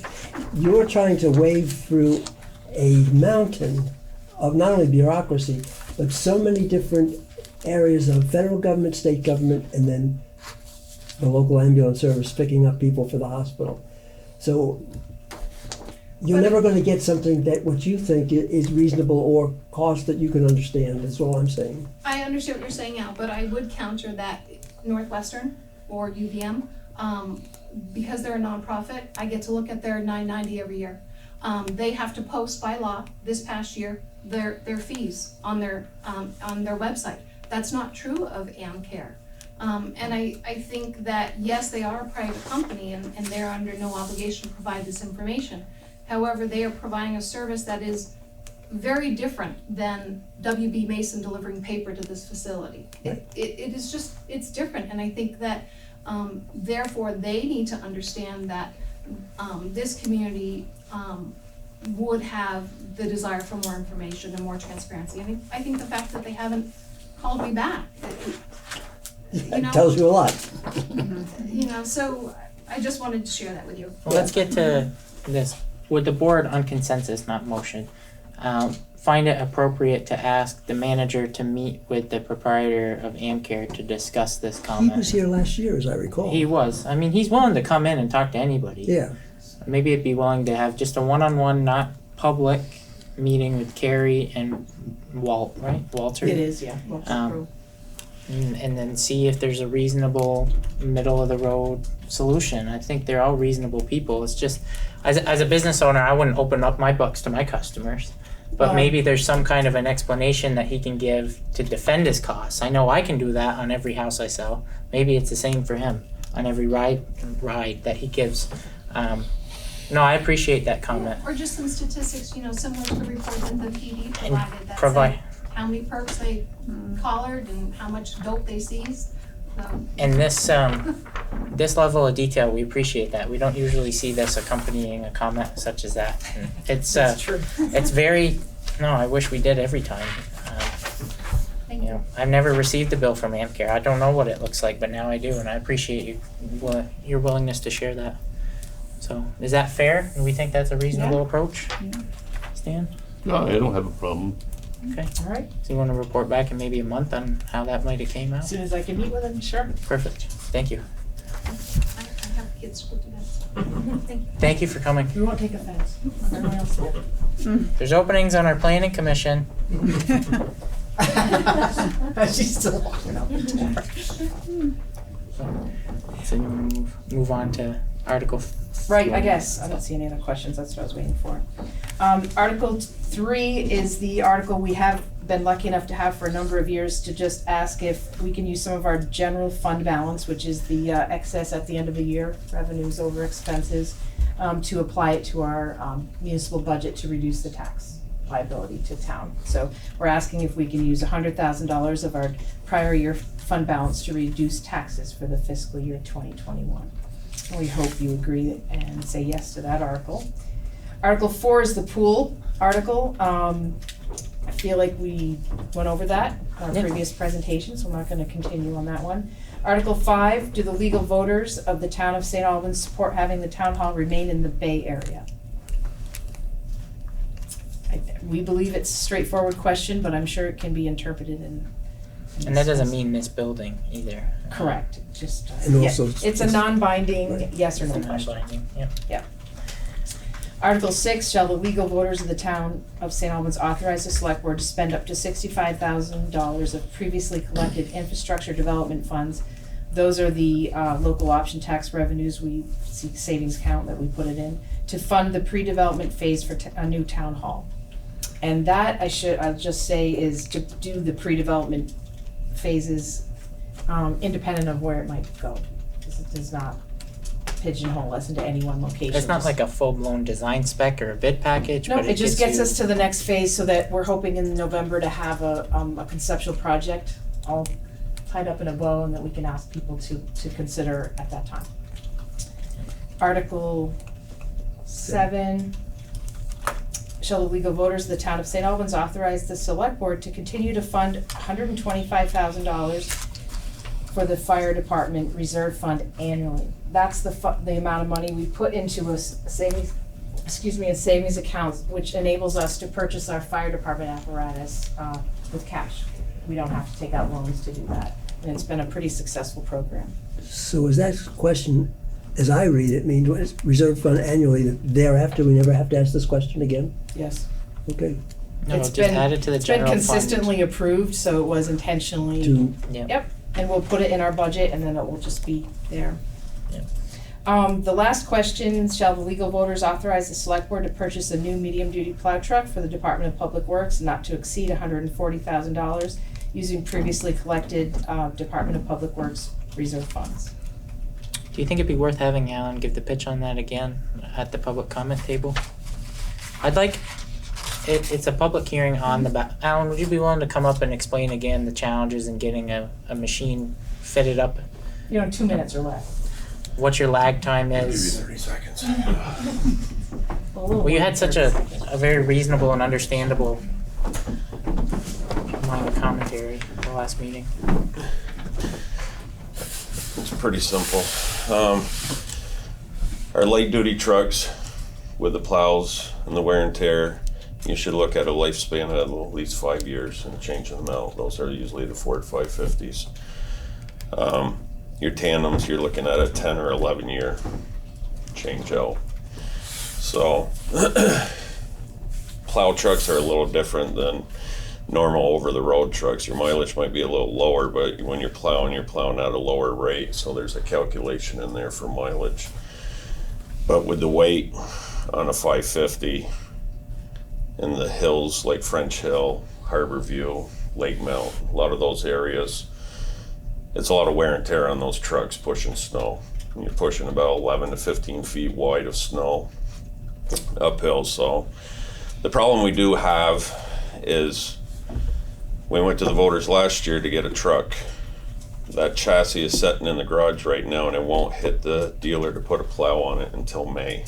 [SPEAKER 15] you're trying to wade through a mountain of not only bureaucracy, but so many different areas of federal government, state government, and then the local ambulance service picking up people for the hospital. So you're never going to get something that what you think is reasonable or cost that you can understand. That's all I'm saying.
[SPEAKER 5] I understand what you're saying, Al, but I would counter that Northwestern or UVM, because they're a nonprofit, I get to look at their $9.90 every year. They have to post by law this past year their fees on their website. That's not true of Amcare. And I think that, yes, they are a private company and they're under no obligation to provide this information. However, they are providing a service that is very different than WB Mason delivering paper to this facility. It is just, it's different, and I think that therefore they need to understand that this community would have the desire for more information and more transparency. And I think the fact that they haven't called me back, you know,
[SPEAKER 15] Tells you a lot.
[SPEAKER 5] you know, so I just wanted to share that with you.
[SPEAKER 2] Well, let's get to this. With the board on consensus, not motion, find it appropriate to ask the manager to meet with the proprietor of Amcare to discuss this
[SPEAKER 15] He
[SPEAKER 2] comment.
[SPEAKER 15] was here last year, as I recall.
[SPEAKER 2] He was. I mean, he's willing to come in and talk to anybody.
[SPEAKER 15] Yeah.
[SPEAKER 2] Maybe it'd be willing to have just a one-on-one, not public meeting with Carrie and Walt, right? Walter?
[SPEAKER 4] It is, yeah.
[SPEAKER 2] And then see if there's a reasonable middle of the road solution. I think they're all reasonable people. It's just, as a business owner, I wouldn't open up my books to my customers. But maybe there's some kind of an explanation that he can give to defend his costs. I know I can do that on every house I sell. Maybe it's the same for him on every ride that he gives. No, I appreciate that comment.
[SPEAKER 5] Or just some statistics, you know, similar to the report that the PD provided that
[SPEAKER 2] provide-
[SPEAKER 5] said how many perps they collared and how much dope they seized. So,
[SPEAKER 2] And this level of detail, we appreciate that. We don't usually see this accompanying a comment such as that. And it's
[SPEAKER 4] true.
[SPEAKER 2] It's very, no, I wish we did every time.
[SPEAKER 5] thank
[SPEAKER 2] You know, I've never received a bill from Amcare. I don't know what it looks like, but now I do, and I appreciate your willingness to share that. So, is that fair? Do we think that's a reasonable approach? Stan?
[SPEAKER 18] No, I don't have a problem.
[SPEAKER 2] Okay.
[SPEAKER 4] All right.
[SPEAKER 2] So you want to report back in maybe a month on how that might have came out?
[SPEAKER 4] As soon as I can meet with them, sure.
[SPEAKER 2] Perfect. Thank you.
[SPEAKER 5] I have kids to go to bed. Thank you.
[SPEAKER 2] Thank you for coming.
[SPEAKER 4] We won't take offense. Everyone else will.
[SPEAKER 2] There's openings on our planning commission.
[SPEAKER 4] She's still walking out the door.
[SPEAKER 2] So you move on to Article
[SPEAKER 4] Right, I guess. I don't see any other questions. That's what I was waiting for. Article 3 is the article we have been lucky enough to have for a number of years to just ask if we can use some of our general fund balance, which is the excess at the end of the year, revenues over expenses, to apply it to our municipal budget to reduce the tax liability to town. So we're asking if we can use $100,000 of our prior year fund balance to reduce taxes for the fiscal year 2021. We hope you agree and say yes to that article. Article 4 is the pool article. I feel like we went over that in our previous presentation, so I'm not going to continue on that one. Article 5, do the legal voters of the town of St. Albans support having the town hall remain in the Bay Area? We believe it's a straightforward question, but I'm sure it can be interpreted in
[SPEAKER 2] And that doesn't mean this building either.
[SPEAKER 4] correct. Just
[SPEAKER 15] And also
[SPEAKER 4] it's a non-binding yes or no question.
[SPEAKER 2] Non-binding, yeah.
[SPEAKER 4] Yeah. Article 6, shall the legal voters of the town of St. Albans authorize the select board to spend up to $65,000 of previously collected infrastructure development funds? Those are the local option tax revenues we see savings count that we put it in to fund the pre-development phase for a new town hall. And that I'll just say is to do the pre-development phases independent of where it might go. Because it does not pigeonhole us into any one location.
[SPEAKER 2] It's not like a full-blown design spec or a bid package,
[SPEAKER 4] No,
[SPEAKER 2] but
[SPEAKER 4] it just
[SPEAKER 2] gets
[SPEAKER 4] gets
[SPEAKER 2] you-
[SPEAKER 4] us to the next phase so that we're hoping in November to have a conceptual project all tied up in a bow and that we can ask people to consider at that time. Article 7, shall the legal voters of the town of St. Albans authorize the select board to continue to fund $125,000 for the fire department reserve fund annually. That's the amount of money we put into a savings account, which enables us to purchase our fire department apparatus with cash. We don't have to take out loans to do that. And it's been a pretty successful program.
[SPEAKER 15] So is that question, as I read it, means reserve fund annually, thereafter we never have to ask this question again?
[SPEAKER 4] Yes.
[SPEAKER 15] Okay.
[SPEAKER 2] No,
[SPEAKER 4] It's
[SPEAKER 2] just
[SPEAKER 4] been-
[SPEAKER 2] add it to the general fund.
[SPEAKER 4] It's been consistently approved, so it was intentionally.
[SPEAKER 2] Yep.
[SPEAKER 4] Yep, and we'll put it in our budget and then it will just be there.
[SPEAKER 2] Yep.
[SPEAKER 4] The last question, shall the legal voters authorize the select board to purchase a new medium-duty plow truck for the Department of Public Works not to exceed $140,000 using previously collected Department of Public Works reserve funds?
[SPEAKER 2] Do you think it'd be worth having Alan give the pitch on that again at the public comment table? I'd like, it's a public hearing on the, Alan, would you be willing to come up and explain again the challenges in getting a machine fitted up?
[SPEAKER 4] 2 minutes or less.
[SPEAKER 2] What your lag time is?
[SPEAKER 12] Give you 30 seconds.
[SPEAKER 2] Well, you had such a very reasonable and understandable amount of commentary at the last meeting.
[SPEAKER 19] It's pretty simple. Our light duty trucks with the plows and the wear and tear, you should look at a lifespan of at least 5 years and changing them out. Those are usually the Ford 550s. Your tandems, you're looking at a 10 or 11 year change out. So plow trucks are a little different than normal over the road trucks. Your mileage might be a little lower, but when you're plowing at a lower rate, so there's a calculation in there for mileage. But with the weight on a 550 in the hills like French Hill, Harbor View, Lake Mount, a lot of those areas, it's a lot of wear and tear on those trucks pushing snow. And you're pushing about 11 to 15 feet wide of snow uphill. So the problem we do have is we went to the voters last year to get a truck. That chassis is sitting in the garage right now and it won't hit the dealer to put a plow on it until May.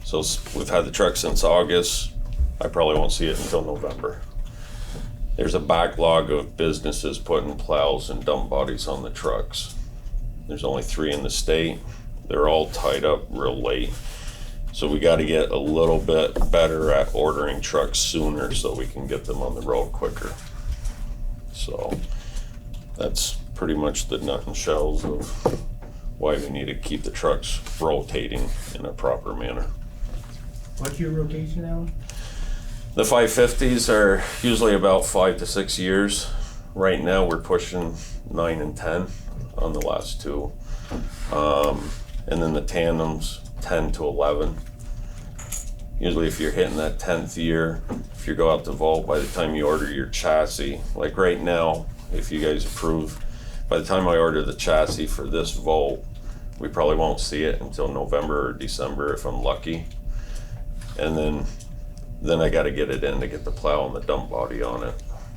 [SPEAKER 19] So we've had the truck since August. I probably won't see it until November. There's a backlog of businesses putting plows and dump bodies on the trucks. There's only 3 in the state. They're all tied up real late. So we got to get a little bit better at ordering trucks sooner so we can get them on the road quicker. So that's pretty much the nut and shells of why we need to keep the trucks rotating in a proper manner.
[SPEAKER 14] What's your rotation, Alan?
[SPEAKER 19] The 550s are usually about 5 to 6 years. Right now we're pushing 9 and 10 on the last 2. And then the tandems, 10 to 11. Usually if you're hitting that 10th year, if you go out to Vault, by the time you order your chassis, like right now, if you guys approve, by the time I order the chassis for this Vault, we probably won't see it until November or December if I'm lucky. And then I gotta get it in to get the plow and the dump body on it.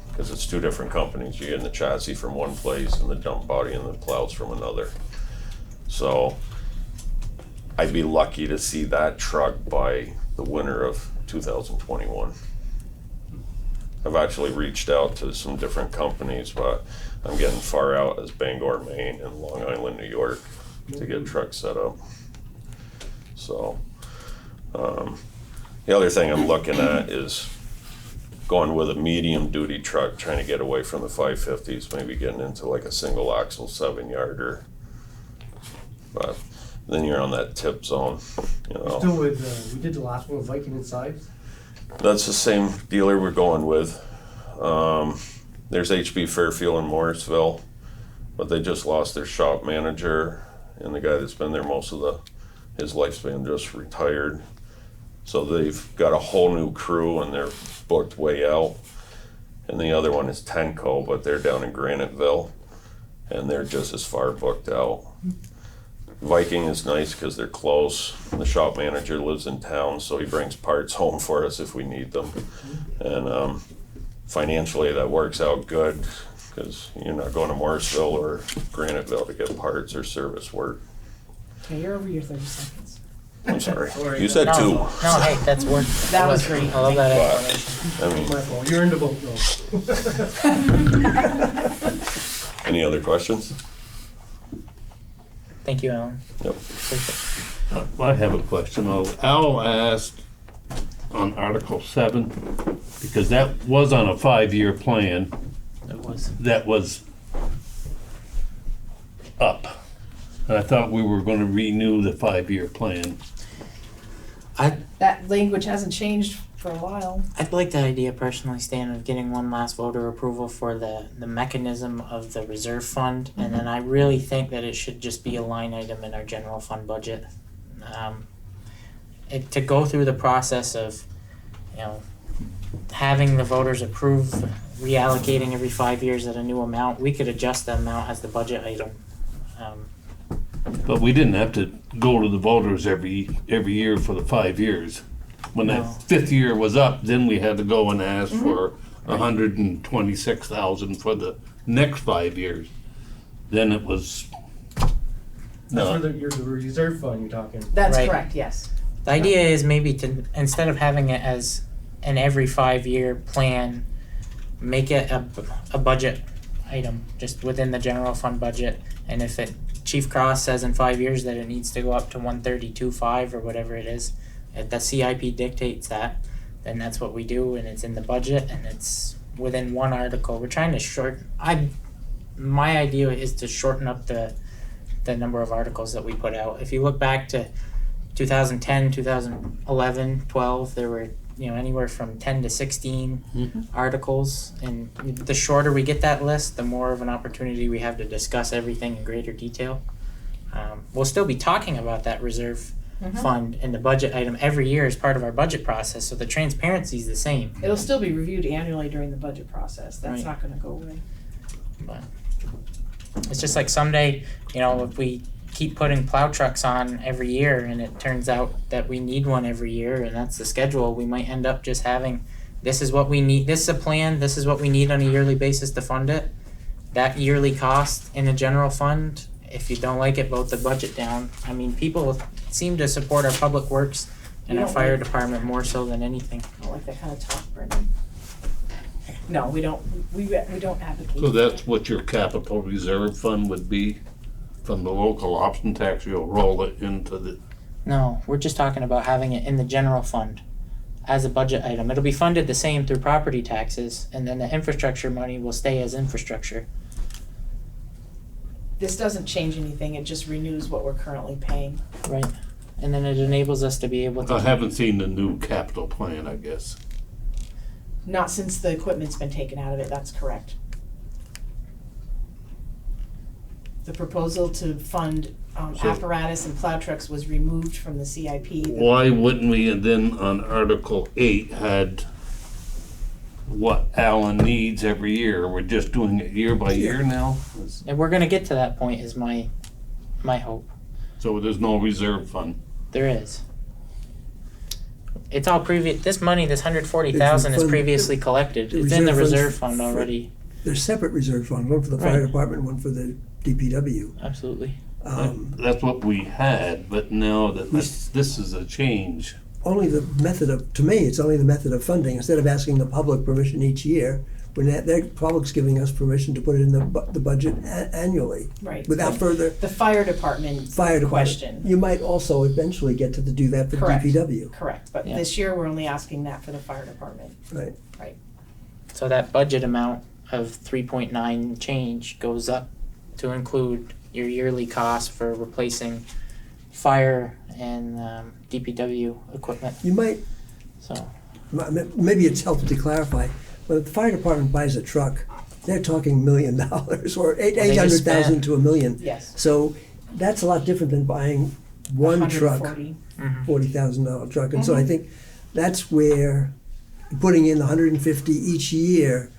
[SPEAKER 19] Because it's 2 different companies. You're getting the chassis from one place and the dump body and the plows from another. So I'd be lucky to see that truck by the winter of 2021. I've actually reached out to some different companies, but I'm getting far out as Bangor, Maine and Long Island, New York to get trucks set up. So the other thing I'm looking at is going with a medium duty truck, trying to get away from the 550s, maybe getting into like a single axle 7-yarder. But then you're on that tip zone, you know.
[SPEAKER 14] Still with, we did the last one with Viking inside.
[SPEAKER 19] That's the same dealer we're going with. There's HB Fairfield in Morrisville, but they just lost their shop manager and the guy that's been there most of his lifespan just retired. So they've got a whole new crew and they're booked way out. And the other one is Tenco, but they're down in Graniteville and they're just as far booked out. Viking is nice because they're close. The shop manager lives in town, so he brings parts home for us if we need them. And financially, that works out good because you're not going to Morrisville or Graniteville to get parts or service work.
[SPEAKER 4] Okay, you're over your 30 seconds.
[SPEAKER 19] I'm sorry. You said
[SPEAKER 2] No,
[SPEAKER 19] two.
[SPEAKER 2] No, hey, that's worth.
[SPEAKER 4] That was great.
[SPEAKER 2] I love that
[SPEAKER 19] But,
[SPEAKER 2] explanation.
[SPEAKER 19] I mean,
[SPEAKER 14] My fault, you're in the boat though.
[SPEAKER 19] any other questions?
[SPEAKER 2] Thank you, Alan.
[SPEAKER 19] Yep.
[SPEAKER 20] I have a question. Al asked on Article 7, because that was on a 5-year plan
[SPEAKER 2] It was.
[SPEAKER 20] that was up. And I thought we were gonna renew the 5-year plan.
[SPEAKER 4] That language hasn't changed for a while.
[SPEAKER 2] I'd like the idea personally, Stan, of getting one last voter approval for the mechanism of the reserve fund, and then I really think that it should just be a line item in our general fund budget. To go through the process of, having the voters approve reallocating every 5 years at a new amount, we could adjust the amount as the budget item.
[SPEAKER 20] But we didn't have to go to the voters every year for the 5 years. When
[SPEAKER 2] No.
[SPEAKER 20] that 5th year was up, then we had to go and ask for 126,000 for the next 5 years. Then it was.
[SPEAKER 14] That's for the reserve fund you're talking.
[SPEAKER 4] That's
[SPEAKER 2] Right.
[SPEAKER 4] correct, yes.
[SPEAKER 2] The idea is maybe to, instead of having it as an every 5-year plan, make it a budget item, just within the general fund budget. And if Chief Cross says in 5 years that it needs to go up to 132.5 or whatever it is, if the CIP dictates that, then that's what we do, and it's in the budget, and it's within one article. We're trying to my idea is to shorten up the number of articles that we put out. If you look back to 2010, 2011, 12, there were anywhere from 10 to 16 articles, and the shorter we get that list, the more of an opportunity we have to discuss everything in greater detail. We'll still be talking about that reserve fund and the budget item every year as part of our budget process, so the transparency is the same.
[SPEAKER 4] It'll still be reviewed annually during the budget process. That's
[SPEAKER 2] Right.
[SPEAKER 4] not gonna go away.
[SPEAKER 2] But it's just like someday, if we keep putting plow trucks on every year and it turns out that we need one every year and that's the schedule, we might end up just having, this is what we need, this is a plan, this is what we need on a yearly basis to fund it. That yearly cost in the general fund, if you don't like it, vote the budget down. I mean, people seem to support our public works and
[SPEAKER 4] You
[SPEAKER 2] our
[SPEAKER 4] don't
[SPEAKER 2] fire
[SPEAKER 4] like-
[SPEAKER 2] department more so than anything.
[SPEAKER 4] I don't like that kind of talk, Brendan. No, we don't, we don't advocate.
[SPEAKER 20] So that's what your capital reserve fund would be? From the local option tax, you'll roll it into the.
[SPEAKER 2] No, we're just talking about having it in the general fund as a budget item. It'll be funded the same through property taxes, and then the infrastructure money will stay as infrastructure.
[SPEAKER 4] This doesn't change anything, it just renews what we're currently paying.
[SPEAKER 2] Right. And then it enables us to be able to.
[SPEAKER 20] I haven't seen the new capital plan, I guess.
[SPEAKER 4] Not since the equipment's been taken out of it, that's correct. The proposal to fund
[SPEAKER 20] So-
[SPEAKER 4] apparatus and plow trucks was removed from the CIP.
[SPEAKER 20] Why wouldn't we, and then on Article 8 had what Alan needs every year? We're just doing it year by year now?
[SPEAKER 2] And we're gonna get to that point is my hope.
[SPEAKER 20] So there's no reserve fund?
[SPEAKER 2] There is. It's all this money, this 140,000 is
[SPEAKER 15] fund-
[SPEAKER 2] previously collected.
[SPEAKER 15] the
[SPEAKER 2] It's in the
[SPEAKER 15] reserve
[SPEAKER 2] reserve fund already.
[SPEAKER 15] There's separate reserve funds, one for the fire
[SPEAKER 2] Right.
[SPEAKER 15] department, one for the DPW.
[SPEAKER 2] Absolutely.
[SPEAKER 20] That's what we had, but now that this is a change.
[SPEAKER 15] Only the method of, to me, it's only the method of funding. Instead of asking the public permission each year, when the public's giving us permission to put it in the budget annually.
[SPEAKER 4] Right.
[SPEAKER 15] Without further.
[SPEAKER 4] The fire department question.
[SPEAKER 15] You might also eventually get to do that for
[SPEAKER 4] Correct.
[SPEAKER 15] DPW.
[SPEAKER 4] Correct, but
[SPEAKER 2] Yeah.
[SPEAKER 4] this year we're only asking that for the fire department.
[SPEAKER 15] Right.
[SPEAKER 4] Right.
[SPEAKER 2] So that budget amount of 3.9 change goes up to include your yearly cost for replacing fire and DPW equipment.
[SPEAKER 15] You might,
[SPEAKER 2] So
[SPEAKER 15] maybe it's helpful to clarify, but if the fire department buys a truck, they're talking $1 million or
[SPEAKER 2] They just
[SPEAKER 15] 800,000
[SPEAKER 2] spent-
[SPEAKER 15] to $1 million.
[SPEAKER 4] Yes.
[SPEAKER 15] So that's a lot different than buying one truck,
[SPEAKER 4] 140.
[SPEAKER 15] $40,000 truck. And so I think that's where putting in the 150 each year,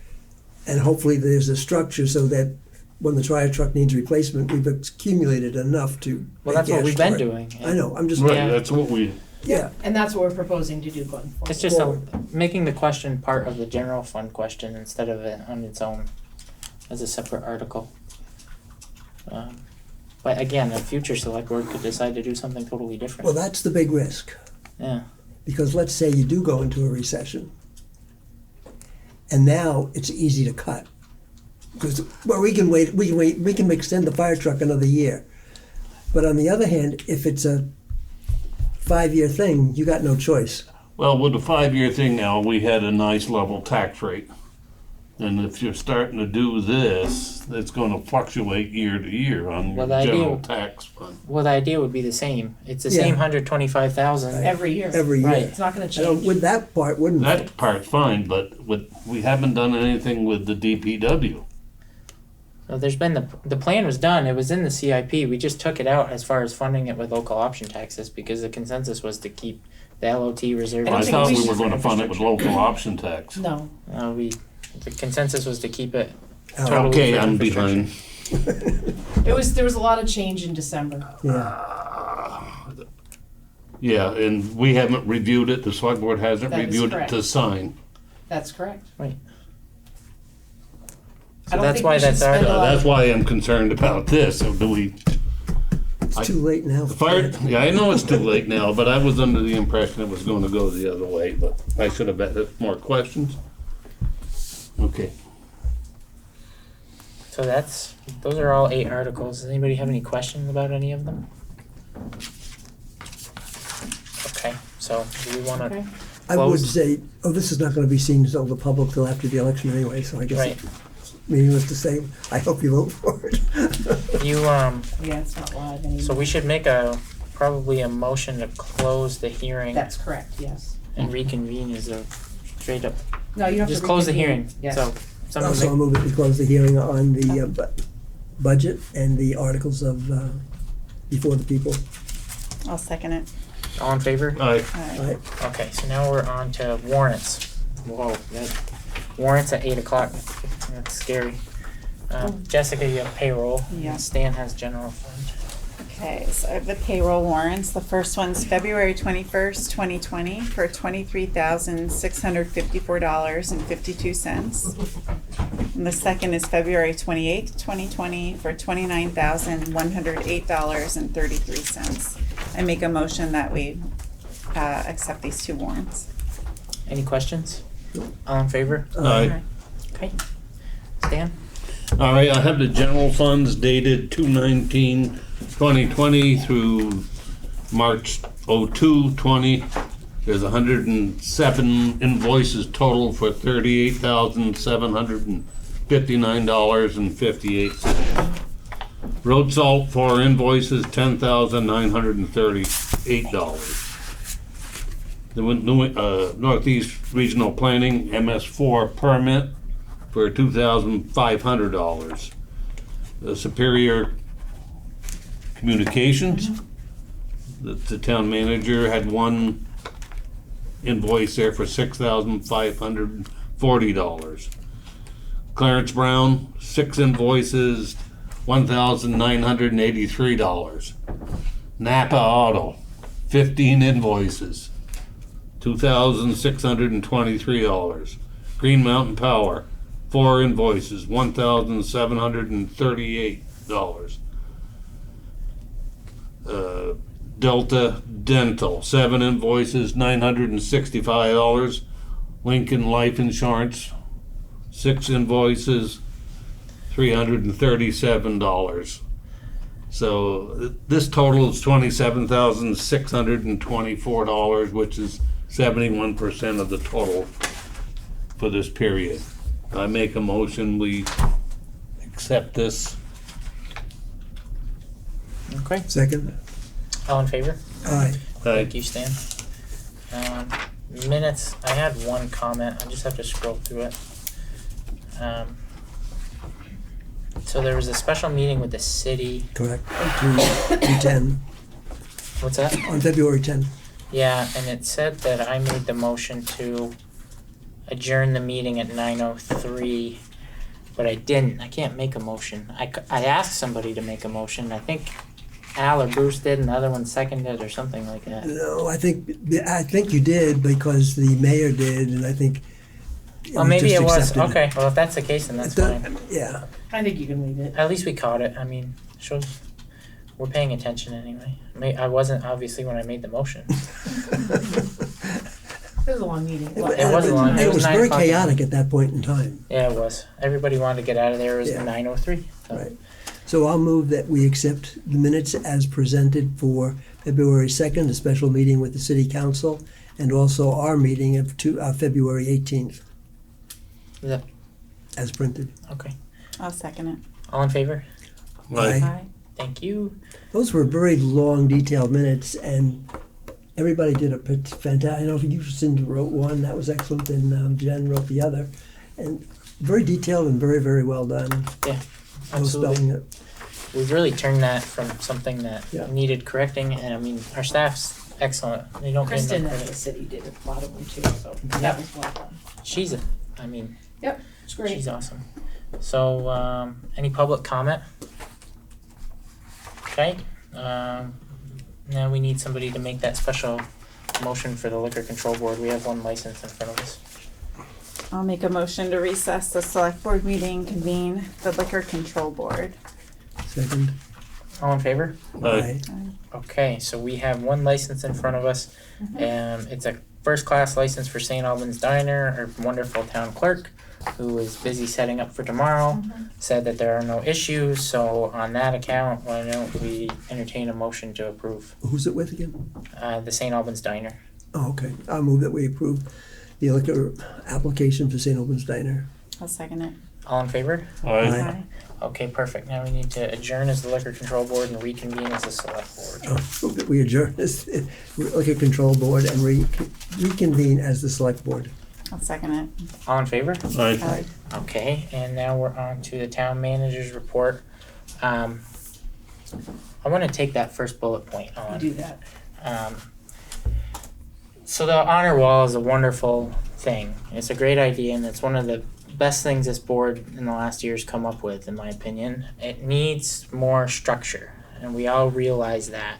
[SPEAKER 15] and hopefully there's a structure so that when the fire truck needs replacement, we've accumulated enough to
[SPEAKER 2] Well,
[SPEAKER 15] make
[SPEAKER 2] that's what
[SPEAKER 15] cash
[SPEAKER 2] we've
[SPEAKER 15] for
[SPEAKER 2] been
[SPEAKER 15] it.
[SPEAKER 2] doing.
[SPEAKER 15] I know, I'm just.
[SPEAKER 20] Right,
[SPEAKER 2] Yeah.
[SPEAKER 20] that's what we,
[SPEAKER 15] Yeah,
[SPEAKER 4] And that's what we're proposing to do going forward.
[SPEAKER 2] It's just making the question part of the general fund question instead of it on its own as a separate article. But again, a future select board could decide to do something totally different.
[SPEAKER 15] well, that's the big risk.
[SPEAKER 2] Yeah.
[SPEAKER 15] Because let's say you do go into a recession, and now it's easy to cut. Because, well, we can extend the fire truck another year. But on the other hand, if it's a 5-year thing, you got no choice.
[SPEAKER 20] well, with the 5-year thing now, we had a nice level tax rate. And if you're starting to do this, it's gonna fluctuate year to year on
[SPEAKER 2] Well,
[SPEAKER 20] your
[SPEAKER 2] the idea-
[SPEAKER 20] general tax fund.
[SPEAKER 2] Well, the idea would be the same. It's the
[SPEAKER 15] Yeah.
[SPEAKER 2] same 125,000.
[SPEAKER 4] Every year.
[SPEAKER 15] Every year.
[SPEAKER 2] Right.
[SPEAKER 4] It's not gonna
[SPEAKER 15] I don't-
[SPEAKER 4] change.
[SPEAKER 15] With that part, wouldn't it?
[SPEAKER 20] That part's fine, but we haven't done anything with the DPW.
[SPEAKER 2] Well, there's been the plan was done. It was in the CIP. We just took it out as far as funding it with local option taxes because the consensus was to keep the LOT reserved.
[SPEAKER 4] I don't
[SPEAKER 20] I
[SPEAKER 4] think
[SPEAKER 20] thought
[SPEAKER 4] we
[SPEAKER 20] we
[SPEAKER 4] should-
[SPEAKER 20] were gonna fund it with local option tax.
[SPEAKER 4] No.
[SPEAKER 2] The consensus was to keep it
[SPEAKER 15] Oh.
[SPEAKER 2] totally
[SPEAKER 20] Okay,
[SPEAKER 2] for
[SPEAKER 20] I'm
[SPEAKER 2] infrastructure.
[SPEAKER 20] behind.
[SPEAKER 4] There was a lot of change in December.
[SPEAKER 15] Yeah,
[SPEAKER 20] Yeah, and we haven't reviewed it, the select board hasn't
[SPEAKER 4] That is
[SPEAKER 20] reviewed it
[SPEAKER 4] correct.
[SPEAKER 20] to sign.
[SPEAKER 4] That's correct.
[SPEAKER 2] Right.
[SPEAKER 4] I
[SPEAKER 2] So
[SPEAKER 4] don't
[SPEAKER 2] that's
[SPEAKER 4] think
[SPEAKER 2] why
[SPEAKER 4] we should
[SPEAKER 2] that's our.
[SPEAKER 4] spend a lot
[SPEAKER 20] That's
[SPEAKER 4] of-
[SPEAKER 20] why I'm concerned about this, so do we,
[SPEAKER 15] it's too late now.
[SPEAKER 20] the fire, yeah, I know it's too late now, but I was under the impression it was gonna go the other way, but I should have had more questions. Okay.
[SPEAKER 2] So those are all 8 articles. Does anybody have any questions about any of them? Okay, so do we want to?
[SPEAKER 4] Okay.
[SPEAKER 15] I would
[SPEAKER 2] close?
[SPEAKER 15] say, this is not gonna be seen until the public till after the election anyway, so I guess
[SPEAKER 2] Right.
[SPEAKER 15] it's meaningless to say, I hope you vote for it.
[SPEAKER 2] You
[SPEAKER 4] Yeah, it's not live anymore.
[SPEAKER 2] So we should make probably a motion to close the hearing
[SPEAKER 4] That's correct, yes.
[SPEAKER 2] and reconvene as a straight up.
[SPEAKER 4] No, you don't have to
[SPEAKER 2] Just close the
[SPEAKER 4] reconvene.
[SPEAKER 2] hearing.
[SPEAKER 4] Yes.
[SPEAKER 2] So someone
[SPEAKER 15] Also, I'll move it to close the hearing on the budget and the articles of, before the people.
[SPEAKER 3] I'll second it.
[SPEAKER 2] all in favor?
[SPEAKER 20] Aye.
[SPEAKER 15] Right.
[SPEAKER 2] Okay, so now we're on to warrants. Whoa, warrants at 8 o'clock. That's scary. Jessica, you have payroll.
[SPEAKER 3] Yeah.
[SPEAKER 2] Stan has general fund.
[SPEAKER 3] Okay, so I have the payroll warrants. The first one's February 21st, 2020 for $23,654.52. And the second is February 28th, 2020 for $29,108.33. I make a motion that we accept these 2 warrants.
[SPEAKER 2] Any questions? All in favor?
[SPEAKER 20] Aye.
[SPEAKER 2] Okay. Stan?
[SPEAKER 20] All right, I have the general funds dated 2/19/2020 through March 02/20. There's 107 invoices total for $38,759.58. Road salt, 4 invoices, $10,938. The Northeast Regional Planning, MS4 permit for $2,500. The Superior Communications, the town manager had 1 invoice there for $6,540. Clarence Brown, 6 invoices, $1,983. Napa Auto, 15 invoices, $2,623. Green Mountain Power, 4 invoices, $1,738. Delta Dental, 7 invoices, $965. Lincoln Life Insurance, 6 invoices, $337. So this total is $27,624, which is 71% of the total for this period. I make a motion, we accept this.
[SPEAKER 2] Okay.
[SPEAKER 15] Second.
[SPEAKER 2] All in favor?
[SPEAKER 15] Aye.
[SPEAKER 2] Thank you, Stan. Minutes, I had one comment, I just have to scroll through it. So there was a special meeting with the city.
[SPEAKER 15] Correct. 2/10,
[SPEAKER 2] What's that?
[SPEAKER 15] on February 10th.
[SPEAKER 2] Yeah, and it said that I made the motion to adjourn the meeting at 9:03. but I didn't. I can't make a motion. I asked somebody to make a motion. I think Al or Bruce did, and the other one seconded or something like that.
[SPEAKER 15] No, I think you did because the mayor did, and I think.
[SPEAKER 2] Well, maybe
[SPEAKER 15] just
[SPEAKER 2] it was.
[SPEAKER 15] accepted
[SPEAKER 2] Okay, well, if that's the case, then that's fine.
[SPEAKER 15] Yeah.
[SPEAKER 4] I think you can leave it.
[SPEAKER 2] At least we caught it. I mean, shows we're paying attention anyway. I wasn't obviously when I made the motion.
[SPEAKER 4] It was a long meeting.
[SPEAKER 2] It was long.
[SPEAKER 15] It was
[SPEAKER 2] 9
[SPEAKER 15] very
[SPEAKER 2] o'clock.
[SPEAKER 15] chaotic at that point in time.
[SPEAKER 2] Yeah, it was. Everybody wanted to get out of there. It was
[SPEAKER 15] Yeah.
[SPEAKER 2] 9:03. So.
[SPEAKER 15] Right. So I'll move that we accept the minutes as presented for February 2nd, a special meeting with the city council, and also our meeting of February 18th.
[SPEAKER 2] Yeah.
[SPEAKER 15] As printed.
[SPEAKER 2] Okay.
[SPEAKER 3] I'll second it.
[SPEAKER 2] All in favor?
[SPEAKER 15] Aye.
[SPEAKER 2] Thank you.
[SPEAKER 15] Those were very long, detailed minutes, and everybody did a fantastic. I know you, Cindy, wrote one that was excellent, and Jen wrote the other, and very detailed and very, very well done.
[SPEAKER 2] Yeah,
[SPEAKER 15] I was spelling it.
[SPEAKER 2] We've really turned that from something that
[SPEAKER 15] Yeah.
[SPEAKER 2] needed correcting, and I mean, our staff's excellent. They don't get
[SPEAKER 4] Kristen
[SPEAKER 2] enough
[SPEAKER 4] at the
[SPEAKER 2] credit.
[SPEAKER 4] city did a lot of them too, so that was well done.
[SPEAKER 2] She's I mean,
[SPEAKER 4] Yep, it's great.
[SPEAKER 2] she's awesome. So, any public comment? Okay, now we need somebody to make that special motion for the liquor control board. We have one license in front of us.
[SPEAKER 3] I'll make a motion to recess the select board meeting, convene the liquor control board.
[SPEAKER 15] Second.
[SPEAKER 2] All in favor?
[SPEAKER 15] Aye.
[SPEAKER 2] Okay, so we have one license in front of us, and it's a first-class license for Saint Albans Diner, our wonderful town clerk, who is busy setting up for tomorrow, said that there are no issues, so on that account, why don't we entertain a motion to approve,
[SPEAKER 15] Who's it with again?
[SPEAKER 2] the Saint Albans Diner.
[SPEAKER 15] Oh, okay. I'll move that we approve the liquor application for St. Albans Diner.
[SPEAKER 3] I'll second it.
[SPEAKER 2] All in favor?
[SPEAKER 15] Aye.
[SPEAKER 2] Okay, perfect. Now we need to adjourn as the liquor control board and reconvene as the select board.
[SPEAKER 15] Oh, move that we adjourn as the liquor control board and reconvene as the select board.
[SPEAKER 3] I'll second it.
[SPEAKER 2] All in favor?
[SPEAKER 3] Aye.
[SPEAKER 2] Okay, and now we're on to the town manager's report. I wanna take that first bullet point on.
[SPEAKER 4] Do that.
[SPEAKER 2] So the honor wall is a wonderful thing. It's a great idea, and it's one of the best things this board in the last year's come up with, in my opinion. It needs more structure, and we all realize that.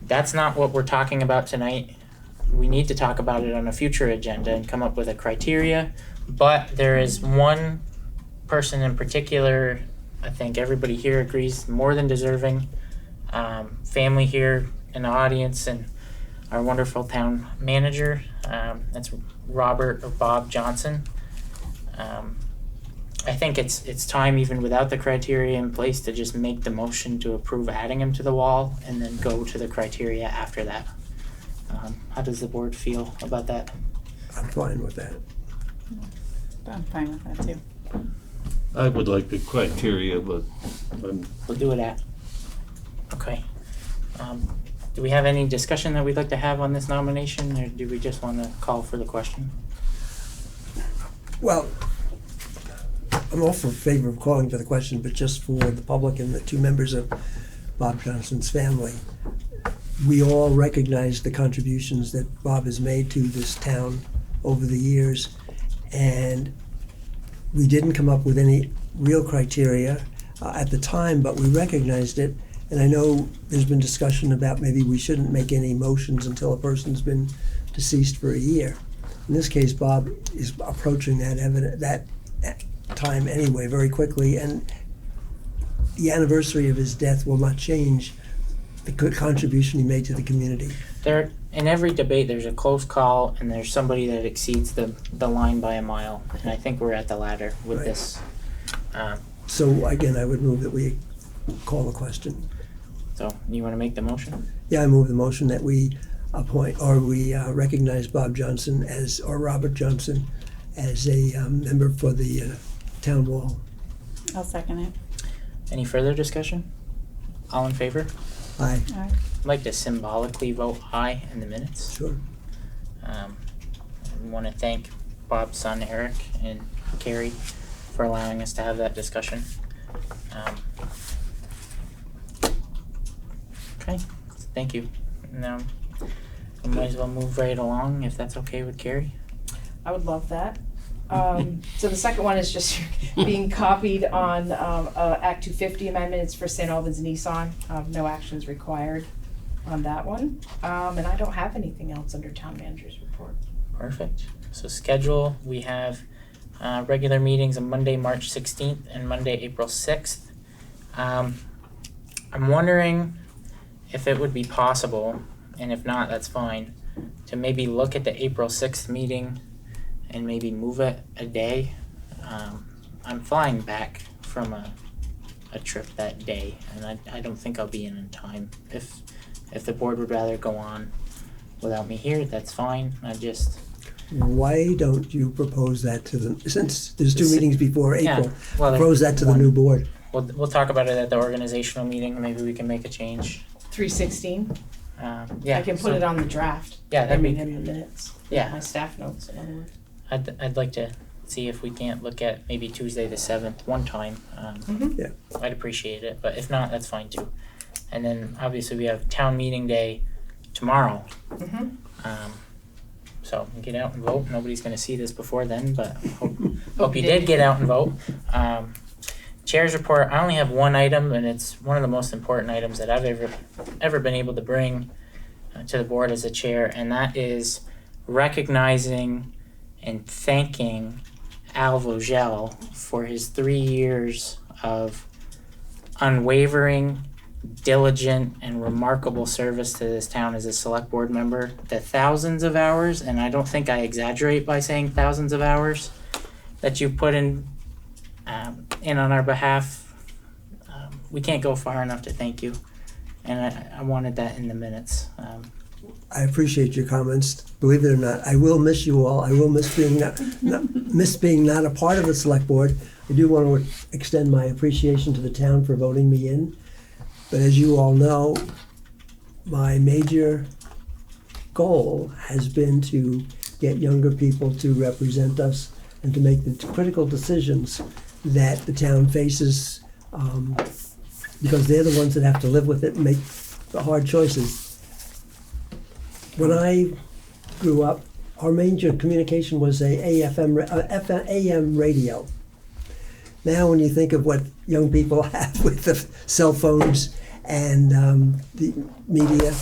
[SPEAKER 2] That's not what we're talking about tonight. We need to talk about it on a future agenda and come up with a criteria, but there is one person in particular, I think everybody here agrees, more than deserving. Family here in the audience, and our wonderful town manager, that's Robert or Bob Johnson. I think it's time, even without the criteria in place, to just make the motion to approve adding him to the wall and then go to the criteria after that. How does the board feel about that?
[SPEAKER 15] I'm fine with that.
[SPEAKER 3] I'm fine with that too.
[SPEAKER 20] I would like the criteria, but
[SPEAKER 2] We'll do it at. Okay. Do we have any discussion that we'd like to have on this nomination, or do we just want to call for the question?
[SPEAKER 15] Well, I'm all for favor of calling for the question, but just for the public and the two members of Bob Johnson's family. We all recognize the contributions that Bob has made to this town over the years, and we didn't come up with any real criteria at the time, but we recognized it. And I know there's been discussion about maybe we shouldn't make any motions until a person's been deceased for a year. In this case, Bob is approaching that time anyway very quickly, and the anniversary of his death will not change the good contribution he made to the community.
[SPEAKER 2] There, in every debate, there's a close call, and there's somebody that exceeds the line by a mile, and I think we're at the latter with
[SPEAKER 15] Right.
[SPEAKER 2] this.
[SPEAKER 15] So again, I would move that we call the question.
[SPEAKER 2] So you want to make the motion?
[SPEAKER 15] Yeah, I move the motion that we appoint, or we recognize Bob Johnson as, or Robert Johnson as a member for the town wall.
[SPEAKER 3] I'll second it.
[SPEAKER 2] Any further discussion? All in favor?
[SPEAKER 15] Aye.
[SPEAKER 3] Aye.
[SPEAKER 2] I'd like to symbolically vote aye in the minutes.
[SPEAKER 15] Sure.
[SPEAKER 2] I want to thank Bob's son Eric and Carrie for allowing us to have that discussion. Okay, thank you. Now, we might as well move right along if that's okay with Carrie.
[SPEAKER 4] I would love that. So the second one is just being copied on Act 250 amendments for St. Albans Nissan. No actions required on that one. And I don't have anything else under town manager's report.
[SPEAKER 2] Perfect. So schedule, we have regular meetings on Monday, March 16th and Monday, April 6th. I'm wondering if it would be possible, and if not, that's fine, to maybe look at the April 6th meeting and maybe move it a day. I'm flying back from a trip that day, and I don't think I'll be in time. If the board would rather go on without me here, that's fine.
[SPEAKER 15] Why don't you propose that to them, since there's two meetings before
[SPEAKER 2] Yeah,
[SPEAKER 15] April,
[SPEAKER 2] well,
[SPEAKER 15] propose that to the new board.
[SPEAKER 2] We'll talk about it at the organizational meeting. Maybe we can make a change.
[SPEAKER 4] 316.
[SPEAKER 2] Yeah.
[SPEAKER 4] I can put it on the draft.
[SPEAKER 2] Yeah, that'd be.
[SPEAKER 4] in the minutes.
[SPEAKER 2] Yeah.
[SPEAKER 4] My staff notes, in other words.
[SPEAKER 2] I'd like to see if we can't look at maybe Tuesday the 7th one time.
[SPEAKER 15] Yeah.
[SPEAKER 2] I'd appreciate it, but if not, that's fine too. And then obviously we have town meeting day tomorrow. So get out and vote. Nobody's gonna see this before then, but hope you did get out and vote. Chair's report, I only have one item, and it's one of the most important items that I've ever been able to bring to the board as a chair, and that is recognizing and thanking Al Vogel for his 3 years of unwavering, diligent, and remarkable service to this town as a select board member. The thousands of hours, and I don't think I exaggerate by saying thousands of hours, that you put in on our behalf, we can't go far enough to thank you, and I wanted that in the minutes.
[SPEAKER 15] I appreciate your comments. Believe it or not, I will miss you all. I will miss being not a part of the select board. I do want to extend my appreciation to the town for voting me in. But as you all know, my major goal has been to get younger people to represent us and to make the critical decisions that the town faces, because they're the ones that have to live with it and make the hard choices. When I grew up, our major communication was AM radio. Now when you think of what young people have with the cell phones and the media,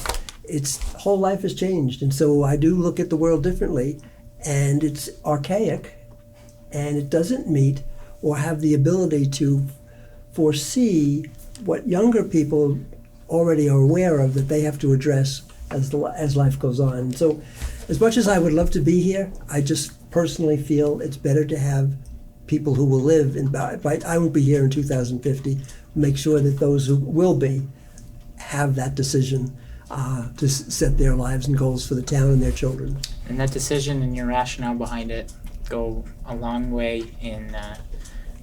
[SPEAKER 15] its whole life has changed. And so I do look at the world differently, and it's archaic, and it doesn't meet or have the ability to foresee what younger people already are aware of that they have to address as life goes on. So as much as I would love to be here, I just personally feel it's better to have people who will live in, I won't be here in 2050, make sure that those who will be have that decision to set their lives and goals for the town and their children.
[SPEAKER 2] And that decision and your rationale behind it go a long way in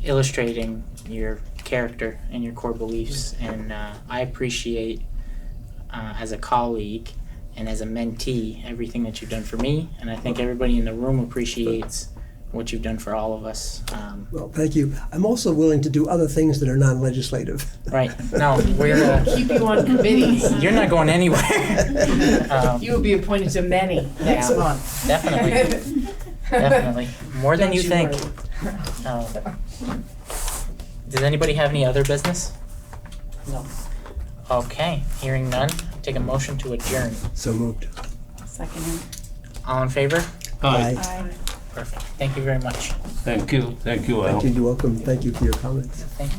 [SPEAKER 2] illustrating your character and your core beliefs. And I appreciate, as a colleague and as a mentee, everything that you've done for me. And I think everybody in the room appreciates what you've done for all of us.
[SPEAKER 15] Well, thank you. I'm also willing to do other things that are non-legislative.
[SPEAKER 2] Right. No, we're
[SPEAKER 4] Keep you on committees.
[SPEAKER 2] You're not going anywhere.
[SPEAKER 4] You will be appointed to many next
[SPEAKER 2] Yeah,
[SPEAKER 4] month.
[SPEAKER 2] Definitely. Definitely. More than
[SPEAKER 4] Don't
[SPEAKER 2] you think.
[SPEAKER 4] worry.
[SPEAKER 2] Does anybody have any other business?
[SPEAKER 4] No.
[SPEAKER 2] Okay, hearing none, take a motion to adjourn.
[SPEAKER 15] So moved.
[SPEAKER 4] Second.
[SPEAKER 2] All in favor?
[SPEAKER 15] Aye.
[SPEAKER 2] Perfect. Thank you very much.
[SPEAKER 20] Thank you, Al.
[SPEAKER 15] Thank you. You're welcome. Thank you for your comments.
[SPEAKER 2] Thank you.